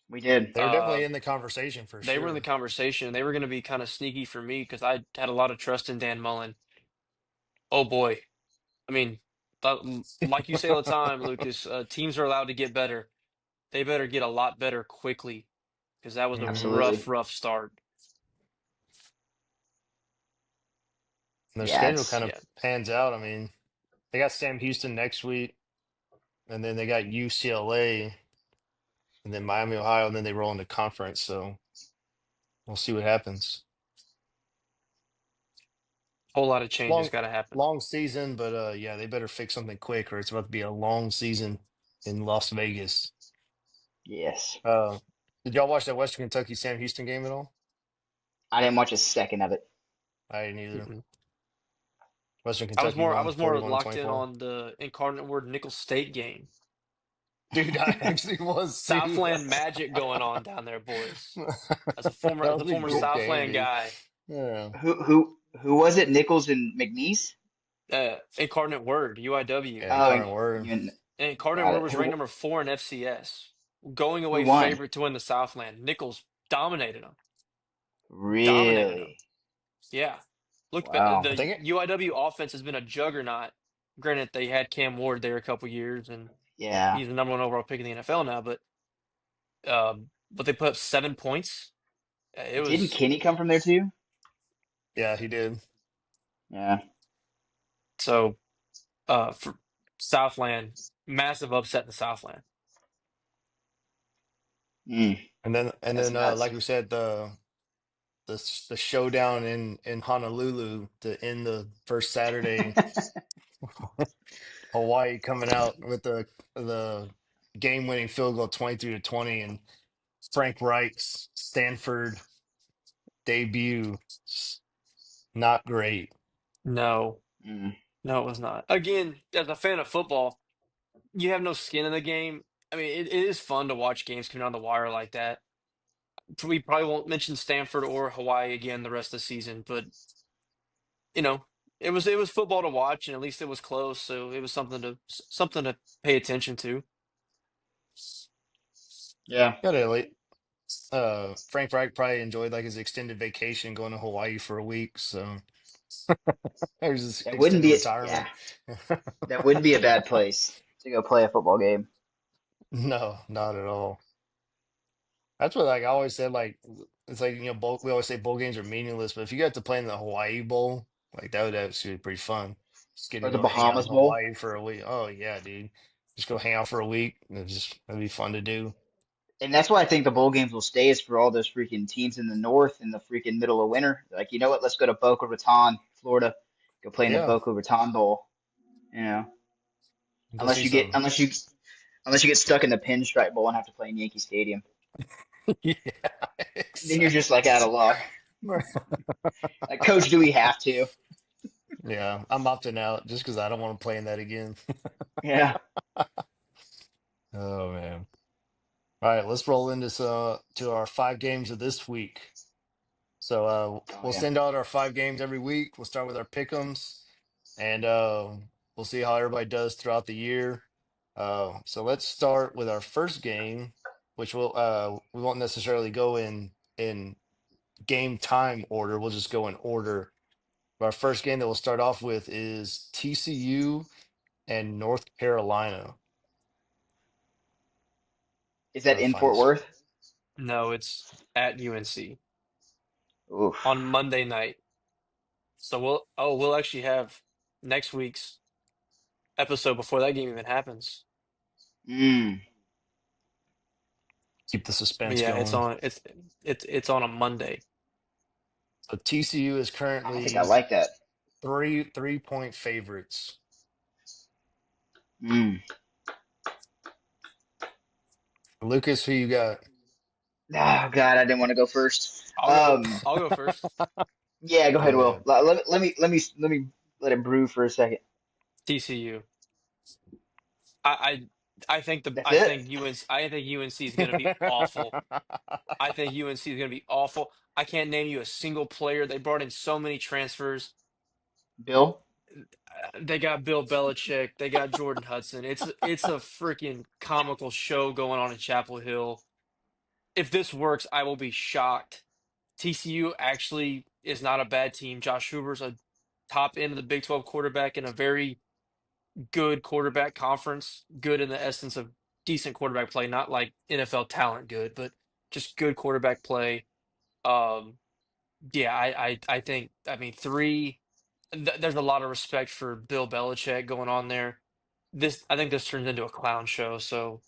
We did. They were uh definitely in the conversation for they were in the sure. conversation. They were going to be kind of sneaky for me because I had a lot of trust in Dan Mullen. Oh boy. I mean, like you say all the time, Lucas, teams are allowed to get better. They better get a lot better quickly because that was a Hmm. rough, Absolutely. rough start. And their Yeah, schedule it's kind of Yeah. pans out. I mean, they got Sam Houston next week, and then they got UCLA, and then Miami, Ohio, and then they roll into conference. So we'll see what happens. Whole lot of changes Long, got to happen. long season, but yeah, they better fix something quick, or it's about to be a long season in Las Vegas. yes. Uh, did y'all watch that Western Kentucky Sam Houston game at all? I didn't watch a second of it. I didn't either. Mm-mm. Western Kentucky I won was more 41 to locked in 24. on the Incarnate Word Nickel State game. Dude, I actually was too. Southland magic going on down there, boys. That As was a a former good game, Southland dude. guy, Yeah. Who was it? Nichols and McNeese? Incarnate Word UIW. Yeah, Oh, Incarnate Word. you And Incarnate got Word it. was ranked number 4 in FCS, going Who away won? favorite to win the Southland. Nichols dominated them, dominated them. Really? Yeah. Look, Wow. I think the UIW offense has been a juggernaut. Granted, they had Cam Ward there a couple years, and Yeah. he's the number one overall pick in the NFL now. But they put up 7 points. It Didn't was Kenny come from there too? yeah, he did. Yeah. so for Southland, massive upset in the Southland. Mm, And that's then nuts. like we said, the showdown in Honolulu to end the first Saturday, Hawaii coming out with the game winning field goal 23 to 20 and Frank Reich's Stanford. debut, not great. No, Mm. no, it was not. Again, as a fan of football, you have no skin in the game. I mean, it is fun to watch games coming down the wire like that. We probably won't mention Stanford or Hawaii again the rest of the season, but you know, it was football to watch, and at least it was close, so it was something to pay attention to. Yeah. Got it. Frank Reich probably enjoyed like his extended vacation going to Hawaii for a week. So there's his That wouldn't extended be yeah. retirement. That wouldn't be a bad place to go play a football game. No, not at all. That's what like I always said. Like it's like bowl, we always say bowl games are meaningless, but if you got to play in the Hawaii Bowl, like that would actually be pretty fun. Just get to Or the go hang out in Bahamas Bowl. Hawaii for a week. Oh yeah, dude. Just go hang out for a week. That'd be fun to do. And that's why I think the bowl games will stay is for all those freaking teams in the north in the freaking middle of winter. Like, you know what? Let's go to Boca Raton, Florida. Go play in the Yeah, Boca Raton Bowl. You know, go see unless you get some. unless you unless you get stuck in the Pinstripe Bowl and have to play in Yankee Stadium, Yeah, then you're just exactly. like out of luck. Like, Coach, do we have to? Yeah, I'm opting out just because I don't want to play in that again. Yeah. Oh man. All right, let's roll into to our 5 games of this week. So Oh we'll yeah. send out our 5 games every week. We'll start with our pick'ems, and we'll see how everybody does throughout the year. So let's start with our first game, which we won't necessarily go in game time order. We'll just go in order. Our first game that we'll start off with is TCU and North Carolina Is for that the in Fort finals. Worth? No, it's at UNC Oof. on Monday night. So we'll actually have next week's episode before that game even happens. Mm. Keep the But suspense yeah, going. it's on a Monday. So TCU is I don't think I currently like that. three-point favorites. Mm. Lucas, who you got? Oh God, I didn't want to go first. I'll go. I'll go first. Yeah, go ahead, Go Will. ahead. Let me let it brew for a second. TCU. I That's I it. think UNC is going to be awful. I think UNC is going to be awful. I can't name you a single player. They brought in so many transfers. Bill. They got Bill Belichick. They got Jordan Hudson. It's a freaking comical show going on in Chapel Hill. If this works, I will be shocked. TCU actually is not a bad team. Josh Hoover's a top end of the Big 12 quarterback in a very good quarterback conference. Good in the essence of decent quarterback play, not like NFL talent good, but just good quarterback play. Um, yeah, I think I mean there's a lot of respect for Bill Belichick going on there. I think this turns into a clown show, so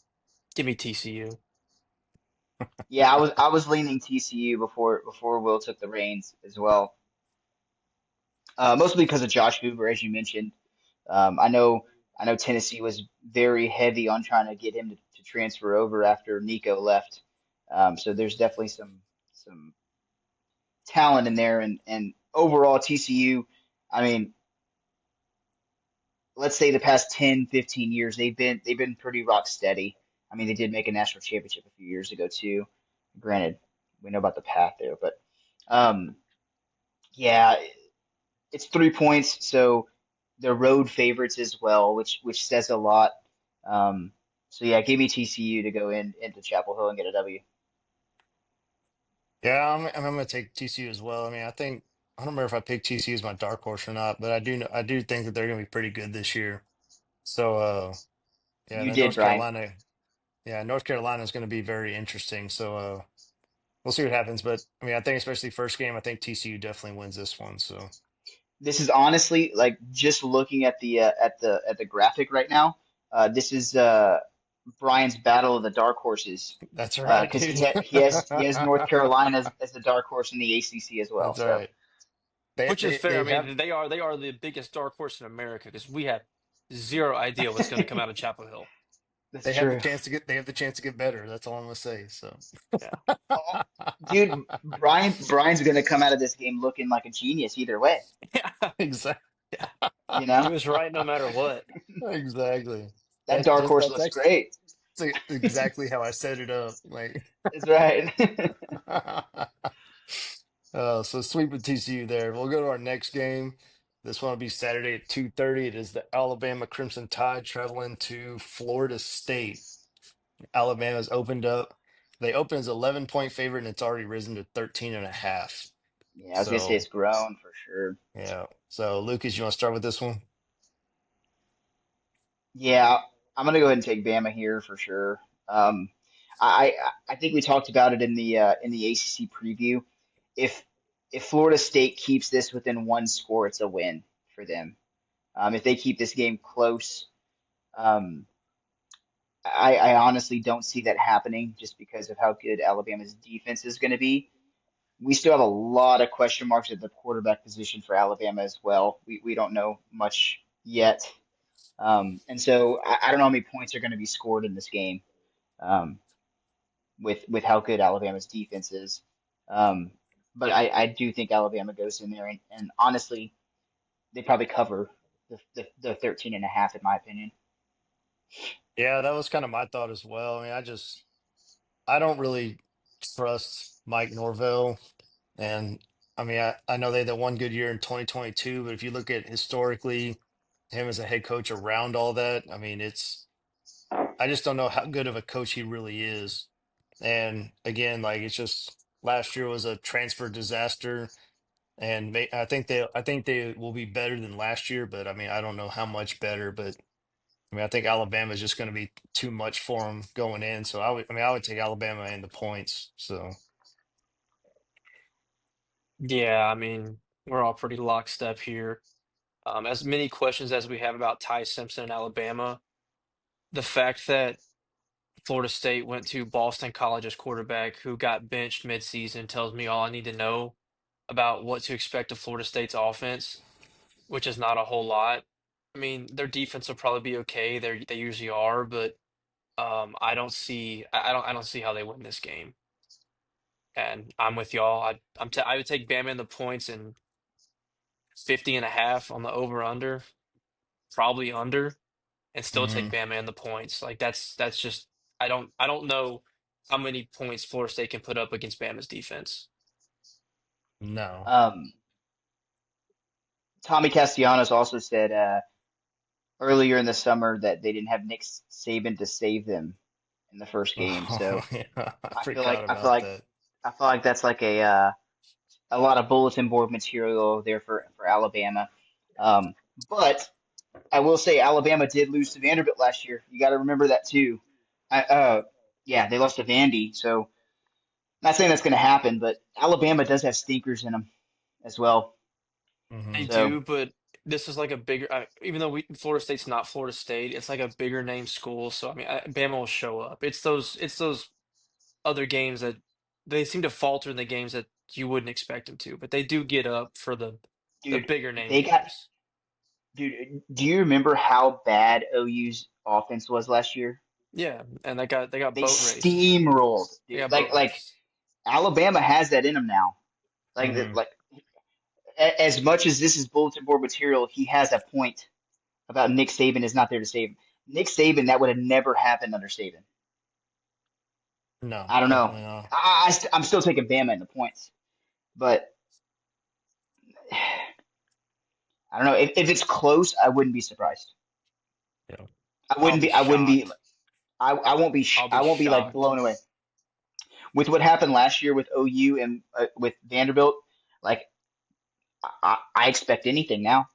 give me TCU. Yeah, I was leaning TCU before Will took the reins as well. Mostly because of Josh Hoover, as you mentioned. Um, I know I know Tennessee was very heavy on trying to get him to transfer over after Nico left. So there's definitely some talent in there, and overall TCU. I mean, let's say the past 10, 15 years they've been pretty rock steady. I mean, they did make a national championship a few years ago too. Granted, we know about the path there, but um, yeah, it's 3 points, so they're road favorites as well, which says a lot. Um, so yeah, give me TCU to go into Chapel Hill and get a W. Yeah, I'm going to take TCU as well. I mean, I don't remember if I picked TCU as my dark horse or not, but I do think that they're going to be pretty good this year. So, yeah, and You then did, North Brian. Carolina, yeah, North Carolina is going to be very interesting. So, we'll see what happens. But I mean, I think especially first game, I think TCU definitely wins this one. So This is honestly like just looking at the graphic right now. This is Brian's battle of the dark horses that's right, because dude. he has North Carolina as the dark horse in the ACC as well. That's So right. They Which is they fair. I they have mean, they are the biggest dark horse in America because we have zero idea what's going to come out of Chapel Hill. That's They have the true. chance to get. They have the chance to get better. That's all I'm gonna say. So, Yeah. Oh, dude, Brian's gonna come out of this game looking like a genius either way. Yeah. exactly. Yeah. You He know, was right no matter what. Exactly. that dark horse That's looks actually great. exactly how I set it up. Like, That's right. so sweep with TCU there. We'll go to our next game. This one will be Saturday at 2:30. It is the Alabama Crimson Tide traveling to Florida State. Alabama's opened up. They opened as 11-point favorite, and it's already risen to 13 and a half. Yeah, I was gonna say So, it's grown for sure. yeah. So, Lucas, you want to start with this one? Yeah, I'm gonna go ahead and take Bama here for sure. Um, I think we talked about it in the ACC preview. If if Florida State keeps this within one score, it's a win for them. If they keep this game close, um, I honestly don't see that happening just because of how good Alabama's defense is going to be. We still have a lot of question marks at the quarterback position for Alabama as well. We don't know much yet. And so I don't know how many points are going to be scored in this game um, with how good Alabama's defense is. Um, but I do think Alabama goes in there and honestly, they probably cover the 13 and a half in my opinion. Yeah, that was kind of my thought as well. I mean, I don't really trust Mike Norvell. And I mean, I know they had that one good year in 2022, but if you look at historically him as a head coach around all that, I mean, I just don't know how good of a coach he really is. And again, like it's just last year was a transfer disaster, and I think they will be better than last year, but I mean, I don't know how much better, but I mean, I think Alabama is just going to be too much for them going in. So I would take Alabama and the points. So Yeah, I mean, we're all pretty lockstep here. As many questions as we have about Ty Simpson in Alabama, the fact that Florida State went to Boston College's quarterback who got benched midseason tells me all I need to know about what to expect of Florida State's offense, which is not a whole lot. I mean, their defense will probably be okay. They usually are, but I don't see how they win this game. And I'm with y'all. I would take Bama in the points and 50 and a half on the over under, probably under, and still take mhm, Bama in the points. Like that's just I don't know how many points Florida State can put up against Bama's defense. no. Um, Tommy Castellanos also said earlier in the summer that they didn't have Nick Saban to save them in the first game. Oh, So yeah, I I feel forgot like about that. I feel like that's like a lot of bulletin board material there for Alabama. But I will say Alabama did lose to Vanderbilt last year. You got to remember that too. Yeah, they lost to Vandy. So not saying that's going to happen, but Alabama does have stinkers in them as well. They Hmm. So do, but this is like a bigger. Even though Florida State's not Florida State, it's like a bigger name school. So I mean, Bama will show up. It's those other games that they seem to falter in the games that you wouldn't expect them to, but they do get up for the dude, bigger name they got games. dude. Do you remember how bad OU's offense was last year? Yeah, and they got They boat raced. steamrolled, They dude. got boat Like raced. Alabama has that in them now. Hmm. Like as much as this is bulletin board material, he has a point about Nick Saban is not there to save him. Nick Saban, that would have never happened under Saban. No, I don't know. definitely not. I'm still taking Bama in the points, but I don't know if it's close. I wouldn't be surprised. Yeah. I I'll wouldn't be be. I wouldn't be. shocked. I won't be. I'll be I won't be like shocked. blown away with what happened last year with OU and with Vanderbilt. Like I expect anything now.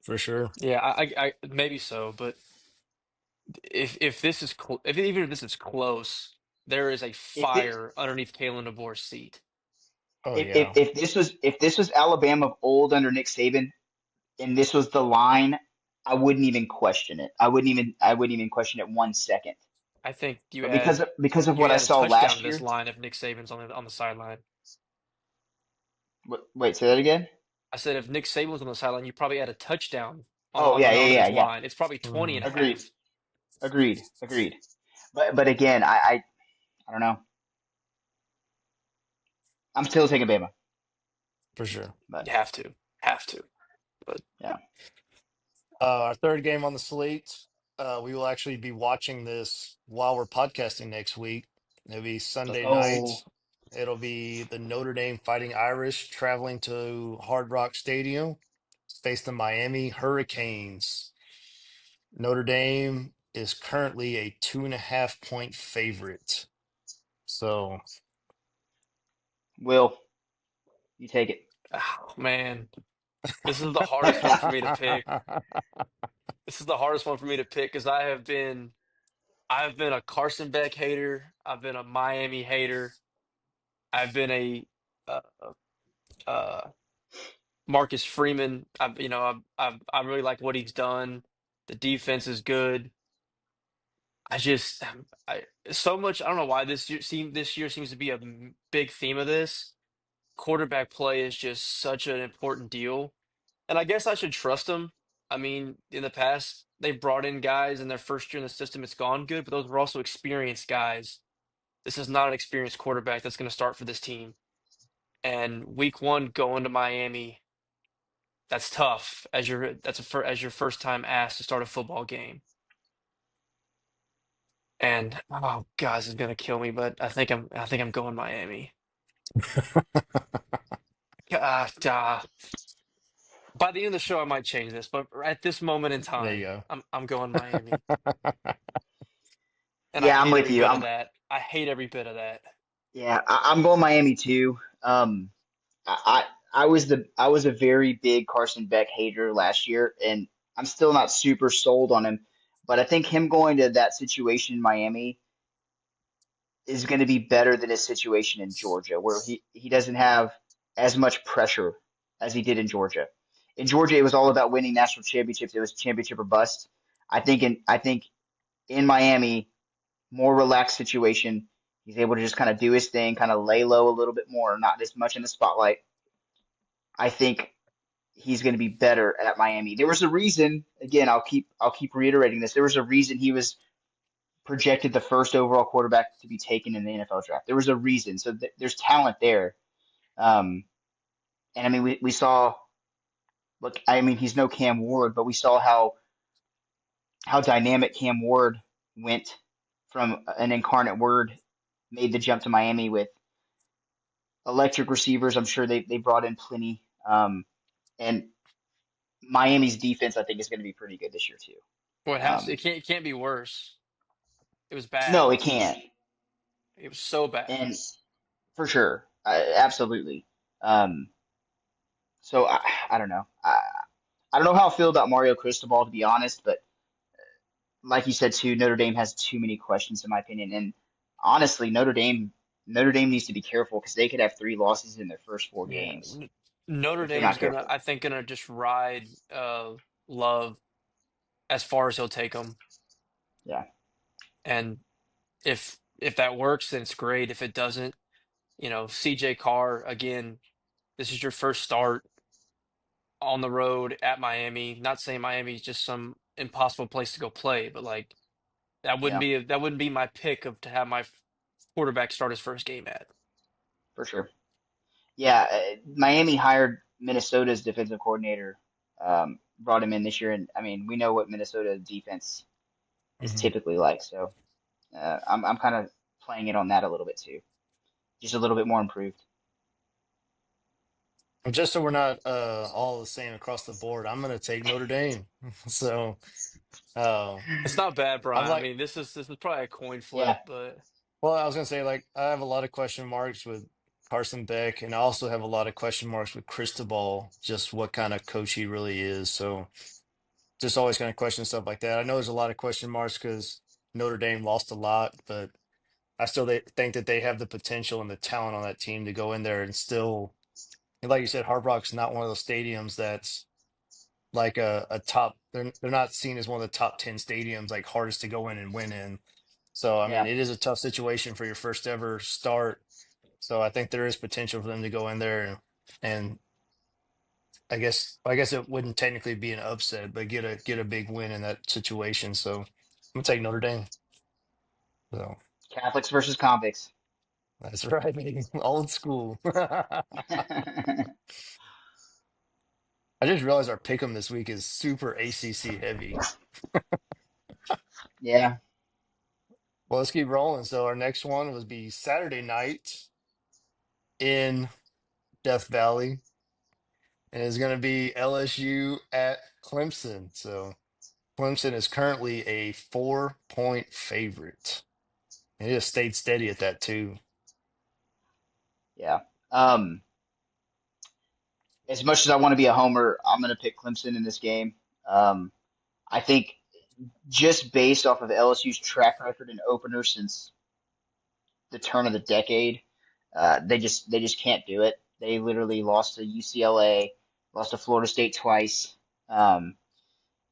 For sure. Yeah, maybe so, but if this is if even if this is close, there is a If this fire underneath Kalen DeBoer's seat. Oh yeah, if this was Alabama of old under Nick Saban and this was the line, I wouldn't even question it. I wouldn't even question it 1 second. I think But because of what you I add a saw touchdown last to this year. line if Nick Saban's on the sideline. Wait, say that again. I said if Nick Saban was on the sideline, you probably add a touchdown Oh on yeah, the yeah, on yeah, his yeah. line. It's probably 20 hmm, and a Agreed. half. Agreed. Agreed. But again, I don't know. I'm still taking Bama. for sure. You But have to. But yeah. Our third game on the slate. We will actually be watching this while we're podcasting next week. It'll be Let's Sunday go. night. It'll be the Notre Dame Fighting Irish traveling to Hard Rock Stadium to face the Miami Hurricanes. Notre Dame is currently a 2.5 point favorite. So Will, you take it. oh, man, this is the hardest one for me to pick. This is the hardest one for me to pick because I've been a Carson Beck hater. I've been a Miami hater. I've been a uh, uh, Marcus Freeman. I really like what he's done. The defense is good. I just I so much. I don't know why this year seems to be a big theme of this. Quarterback play is just such an important deal, and I guess I should trust them. I mean, in the past, they brought in guys in their first year in the system. It's gone good, but those were also experienced guys. This is not an experienced quarterback that's going to start for this team. And week one going to Miami, that's tough as your first time asked to start a football game. And oh God, this is gonna kill me, but I think I'm going Miami. By the end of the show, I might change this, but at this moment in there you time, go. I'm going Miami, and I Yeah, I'm hate with every you. bit of that. I hate every bit of that. I'm going Miami too. I was a very big Carson Beck hater last year, and I'm still not super sold on him. But I think him going to that situation in Miami is going to be better than his situation in Georgia, where he doesn't have as much pressure as he did in Georgia. In Georgia, it was all about winning national championships. It was championship or bust. I think in Miami, more relaxed situation. He's able to just kind of do his thing, kind of lay low a little bit more, not as much in the spotlight. I think he's going to be better at Miami. There was a reason. Again, I'll keep reiterating this. There was a reason he was projected the first overall quarterback to be taken in the NFL draft. There was a reason. So there's talent there. Um, and I mean, we saw. Look, I mean, he's no Cam Ward, but we saw how dynamic Cam Ward went from an incarnate word, made the jump to Miami with electric receivers. I'm sure they brought in plenty. And Miami's defense, I think, is going to be pretty good this year too. Well, Um, it can't be worse. It was no, bad. it can't, It was so bad. and for sure, absolutely. Um, so I don't know. I don't know how I feel about Mario Cristobal to be honest, but like you said too, Notre Dame has too many questions in my opinion, and honestly, Notre Dame needs to be careful because they could have three losses in their first four Yeah, games Notre if they're not Dame's careful. I think, gonna just ride Love as far as he'll take them. Yeah, And if that works, then it's great. If it doesn't, CJ Carr again. This is your first start on the road at Miami. Not saying Miami's just some impossible place to go play, but like yeah, that wouldn't be my pick of to have my quarterback start his first game at. for sure. Yeah, Miami hired Minnesota's defensive coordinator, brought him in this year, and I mean we know what Minnesota defense is Mhm. typically like, so I'm kind of playing it on that a little bit too, just a little bit more improved. Just so we're not all the same across the board, I'm going to take Notre Dame. So uh, It's not bad, I'm Brian. I like, mean, this is probably a coin flip, Yeah, but well, I was going to say, like, I have a lot of question marks with Carson Beck, and I also have a lot of question marks with Cristobal, just what kind of coach he really is. So just always going to question stuff like that. I know there's a lot of question marks because Notre Dame lost a lot, but I still think that they have the potential and the talent on that team to go in there and still, like you said, Hard Rock's not one of those stadiums that's like a top. They're not seen as one of the top 10 stadiums, like hardest to go in and win in. So I mean, yeah, it is a tough situation for your first ever start. So I think there is potential for them to go in there and I guess it wouldn't technically be an upset, but get a big win in that situation. So I'm gonna take Notre Dame. So Catholics versus convicts. that's right, man. Old school. I just realized our pick'em this week is super ACC heavy. Yeah, Well, let's keep rolling. So our next one was be Saturday night in Death Valley, and it's going to be LSU at Clemson. So Clemson is currently a 4-point favorite. And it has stayed steady at that too. yeah. Um, as much as I want to be a homer, I'm going to pick Clemson in this game. Um, I think just based off of LSU's track record in openers since the turn of the decade, they just can't do it. They literally lost to UCLA, lost to Florida State twice. Um,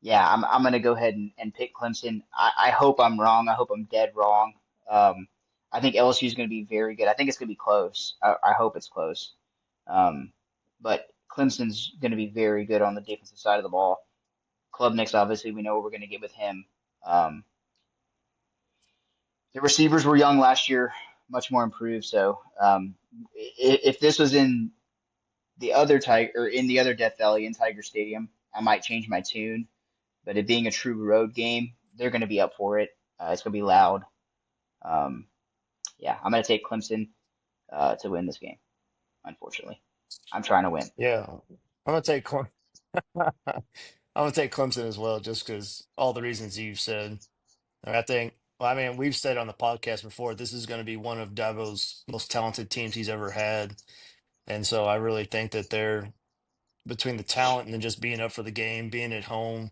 yeah, I'm gonna go ahead and pick Clemson. I hope I'm wrong. I hope I'm dead wrong. Um, I think LSU is going to be very good. I think it's going to be close. I hope it's close. Um, but Clemson's going to be very good on the defensive side of the ball. Klubnik's obviously we know what we're going to get with him. Um, the receivers were young last year, much more improved. So if this was in the other Tiger or in the other Death Valley in Tiger Stadium, I might change my tune. But it being a true road game, they're going to be up for it. It's going to be loud. Um, yeah, I'm going to take Clemson to win this game. Unfortunately, I'm trying to win. Yeah. I'm gonna take I'm gonna take Clemson as well, just because all the reasons you've said. And I think, well, I mean, we've said on the podcast before, this is going to be one of Dabo's most talented teams he's ever had. And so I really think that they're between the talent and then just being up for the game, being at home.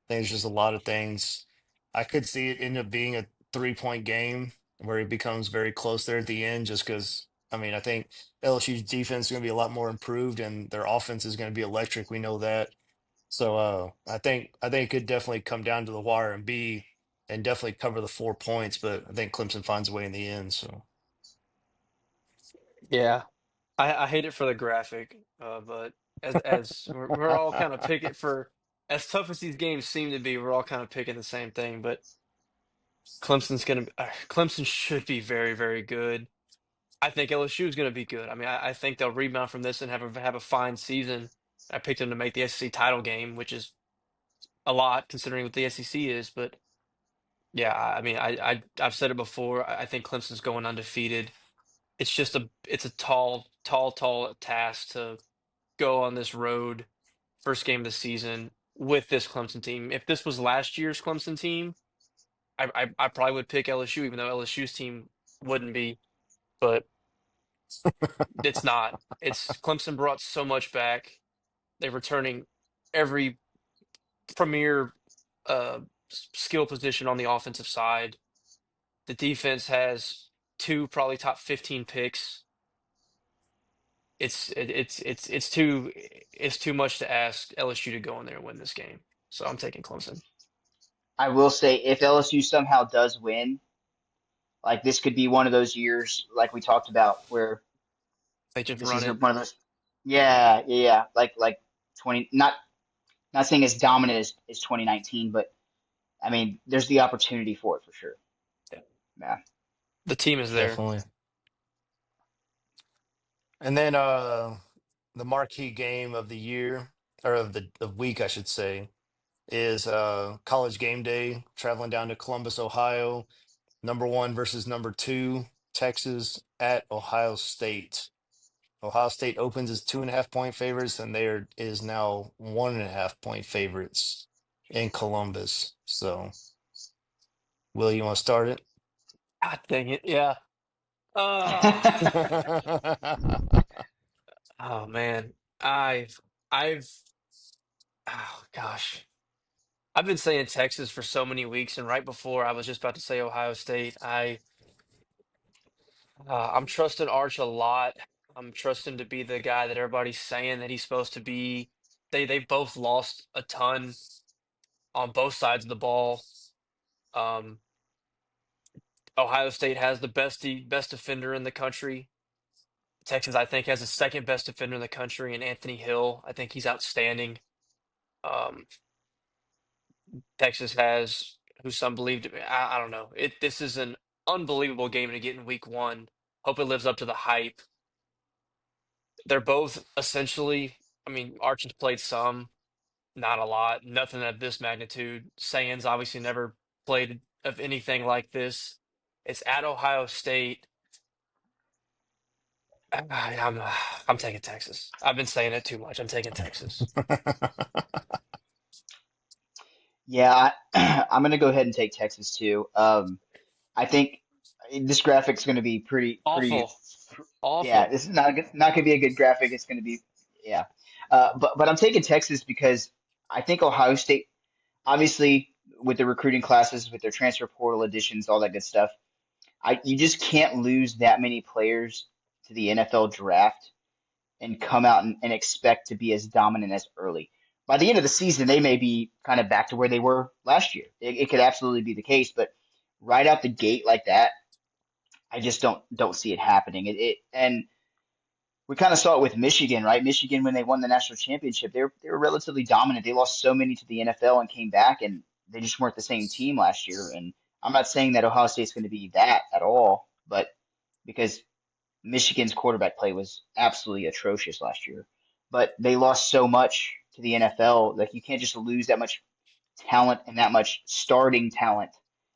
I think there's just a lot of things. I could see it end up being a 3-point game where it becomes very close there at the end, just because, I mean, I think LSU's defense is going to be a lot more improved and their offense is going to be electric. We know that. So I think it could definitely come down to the wire and be and definitely cover the 4 points, but I think Clemson finds a way in the end. So Yeah. I hate it for the graphic, but as we're all kind of picking for as tough as these games seem to be, we're all kind of picking the same thing. But Clemson should be very, very good. I think LSU is going to be good. I mean, I think they'll rebound from this and have a fine season. I picked them to make the SEC title game, which is a lot considering what the SEC is. But yeah, I mean, I've said it before. I think Clemson's going undefeated. It's a tall, tall, tall task to go on this road first game of the season with this Clemson team. If this was last year's Clemson team, I probably would pick LSU, even though LSU's team wouldn't be. But it's not. It's Clemson brought so much back. They're returning every premier skill position on the offensive side. The defense has two probably top 15 picks. It's too much to ask LSU to go in there and win this game. So I'm taking Clemson. I will say if LSU somehow does win, like this could be one of those years, like we talked about, where They just this run is it. one of those. Yeah, yeah, yeah. Like 20. Not saying as dominant as 2019, but I mean, there's the opportunity for it for sure. Yeah. Yeah. The team is there. definitely. And then the marquee game of the year or of the week, I should say, is college game day, traveling down to Columbus, Ohio. Number one versus number two, Texas at Ohio State. Ohio State opens as 2.5-point favorites, and there is now 1.5-point favorites in Columbus. So, Will, you want to start God dang it. Yeah. Uh, it? oh man. I've oh gosh. I've been saying Texas for so many weeks, and right before I was just about to say Ohio State. I'm trusting Arch a lot. I'm trusting to be the guy that everybody's saying that he's supposed to be. They both lost a ton on both sides of the ball. Um, Ohio State has the best defender in the country. Texas, I think, has the second best defender in the country, and Anthony Hill. I think he's outstanding. Um, Texas has who's some believed. I don't know. This is an unbelievable game to get in week one. Hope it lives up to the hype. They're both essentially. I mean, Arch has played some, not a lot, nothing of this magnitude. Sands obviously never played of anything like this. It's at Ohio State. I'm taking Texas. I've been saying it too much. I'm taking Texas. Yeah, I'm going to go ahead and take Texas too. I think this graphic's going to be pretty. Awful, Yeah, awful. this is not going to be a good graphic. It's going to be yeah. But I'm taking Texas because I think Ohio State, obviously, with the recruiting classes, with their transfer portal additions, all that good stuff. You just can't lose that many players to the NFL draft and come out and expect to be as dominant as early. By the end of the season, they may be kind of back to where they were last year. It could absolutely be the case, but right out the gate like that, I just don't see it happening. And we kind of saw it with Michigan, right? Michigan when they won the national championship, they were relatively dominant. They lost so many to the NFL and came back, and they just weren't the same team last year. And I'm not saying that Ohio State's going to be that at all, but because Michigan's quarterback play was absolutely atrocious last year. But they lost so much to the NFL. Like you can't just lose that much talent and that much starting talent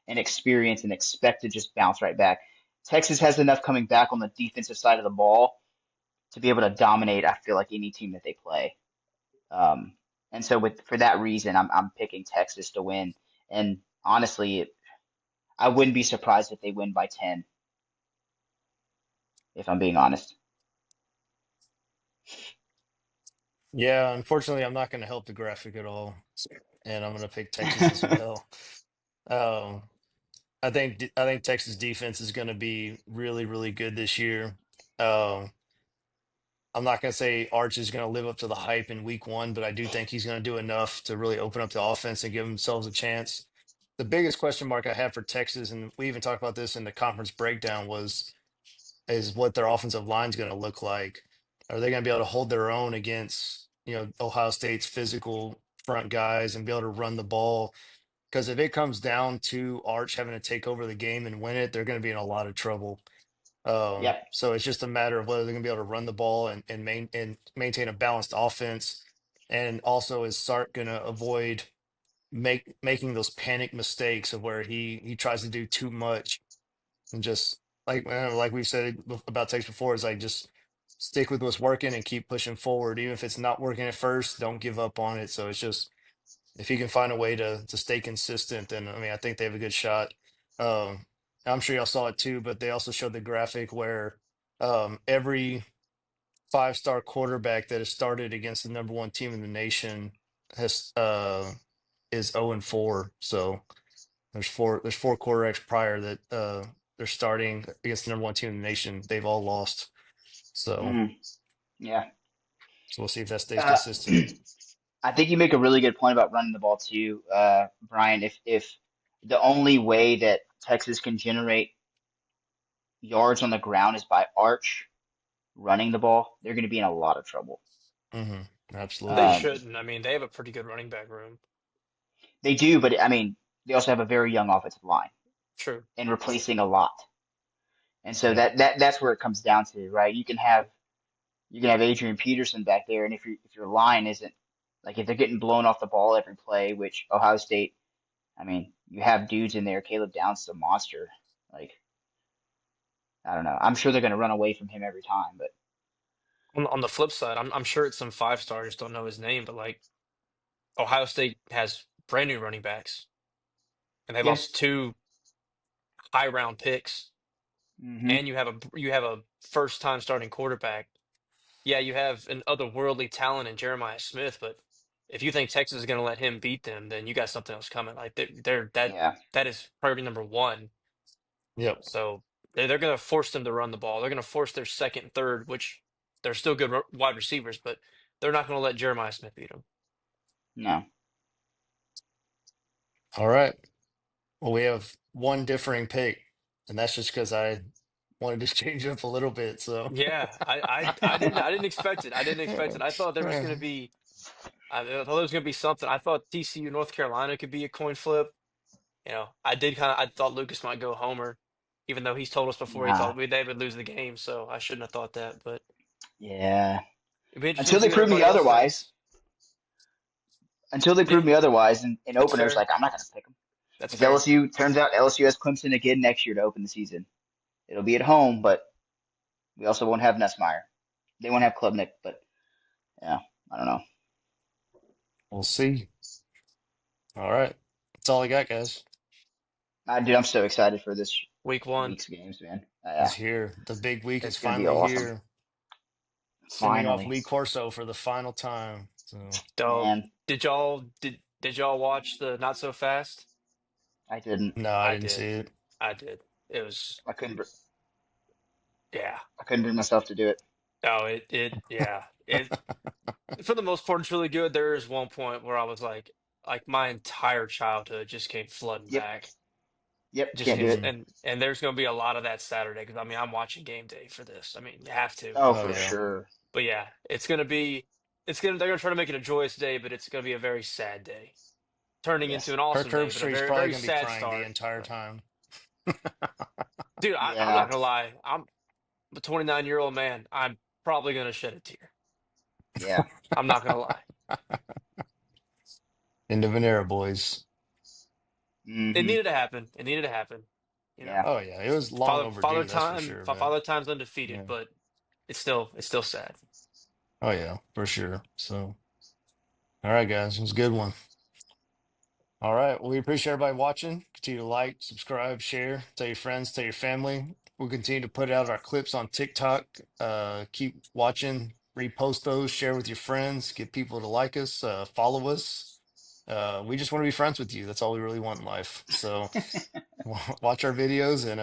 and experience and expect to just bounce right back. Texas has enough coming back on the defensive side of the ball to be able to dominate. I feel like any team that they play. Um, and so with for that reason, I'm picking Texas to win. And honestly, I wouldn't be surprised if they win by 10. If I'm being honest. Yeah, unfortunately, I'm not going to help the graphic at all, and I'm going to pick Texas as well. Um, I think Texas defense is going to be really, really good this year. Um, I'm not going to say Arch is going to live up to the hype in week one, but I do think he's going to do enough to really open up the offense and give themselves a chance. The biggest question mark I have for Texas, and we even talked about this in the conference breakdown, was is what their offensive line is going to look like. Are they going to be able to hold their own against, Ohio State's physical front guys and be able to run the ball? Because if it comes down to Arch having to take over the game and win it, they're going to be in a lot of trouble. Yep. So it's just a matter of whether they're going to be able to run the ball and maintain a balanced offense, and also is Sark going to avoid making those panic mistakes of where he tries to do too much and just like we've said about Texas before, is like just stick with what's working and keep pushing forward, even if it's not working at first. Don't give up on it. So it's just if he can find a way to stay consistent, then I mean I think they have a good shot. Um, I'm sure y'all saw it too, but they also showed the graphic where every five-star quarterback that has started against the number one team in the nation has is 0-4. So there's four quarterbacks prior that they're starting against the number one team in the nation. They've all lost. So Mm, yeah. so we'll see if that stays Uh, consistent. I think you make a really good point about running the ball too, Brian. If the only way that Texas can generate yards on the ground is by Arch running the ball, they're going to be in a lot of trouble. They Absolutely. Um, shouldn't. I mean, they have a pretty good running back room. they do, but I mean, they also have a very young offensive line True. and replacing a lot, and so Yep. that's where it comes down to, right? You can have Adrian Peterson back there, and if your line isn't like if they're getting blown off the ball every play, which Ohio State, I mean, you have dudes in there. Caleb Downs is a monster. Like I don't know. I'm sure they're going to run away from him every time, but On the flip side, I'm sure it's some five stars, don't know his name, but like Ohio State has brand new running backs, and they yeah. lost two high round picks, Hmm. and you have a first time starting quarterback. Yeah, you have an otherworldly talent in Jeremiah Smith, but if you think Texas is going to let him beat them, then you got something else coming. Like they're Yeah. that is priority number one. Yep. So they're going to force them to run the ball. They're going to force their second, third, which they're still good wide receivers, but they're not going to let Jeremiah Smith beat them. No. All right. Well, we have one differing pick, and that's just because I wanted to change it up a little bit. So. Yeah, I didn't expect it. I didn't expect it. I thought there was going to be I thought there was going to be something. I thought TCU North Carolina could be a coin flip, I did I thought Lucas might go homer, even though he's told us before he Nah. thought they would lose the game. So I shouldn't have thought that, but Yeah. it'd be interesting Until to see they what prove me everybody else otherwise. thinks. Until they prove Yeah, me otherwise, in that's openers, fair. like I'm not gonna pick them That's because fair. LSU turns out LSU has Clemson again next year to open the season. It'll be at home, but we also won't have Nussmeyer. They won't have Klubnik, but yeah, I don't know. We'll see. All right. That's all I got, guys. Dude, I'm so excited for this Week one. week's games, man. Is Yeah, here. The big week is it's gonna be finally awesome. here. Sending off Finally, Lee Corso for the final time. So So man, did y'all watch the Not So Fast? I didn't. no, I I didn't see did. it. I did. It was I couldn't. yeah. I couldn't bring myself to do it. Oh, yeah. It for the most part it's really good. There is one point where I was like my entire childhood just came flooding Yep. back. Yep. Just Can't came do it. and there's going to be a lot of that Saturday because I mean I'm watching game day for this. I mean, you have to. Oh, Oh for yeah. sure. But yeah, they're going to try to make it a joyous day, but it's going to be a very sad day. Turning into Yes. an Kirk awesome day, but a Herbstreit's very probably very gonna be sad crying the start. entire But time. dude, I'm not Yeah. gonna lie. I'm a 29-year-old man. I'm probably gonna shed a tear. Yeah. I'm not gonna lie. End of an era, boys. It Hmm. needed to happen. It needed to happen. You know, Yeah. Oh yeah, it was long overdue. That's for sure, man. Father Time's undefeated, Yeah. but it's still sad. Oh yeah, for sure. So, all right, guys, it was a good one. All right. Well, we appreciate everybody watching. Continue to like, subscribe, share, tell your friends, tell your family. We'll continue to put out our clips on TikTok. Keep watching, repost those, share with your friends, get people to like us, follow us. We just want to be friends with you. That's all we really want in life. So watch our videos, and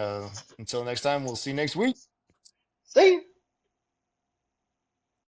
until next time, we'll see you next week. See you.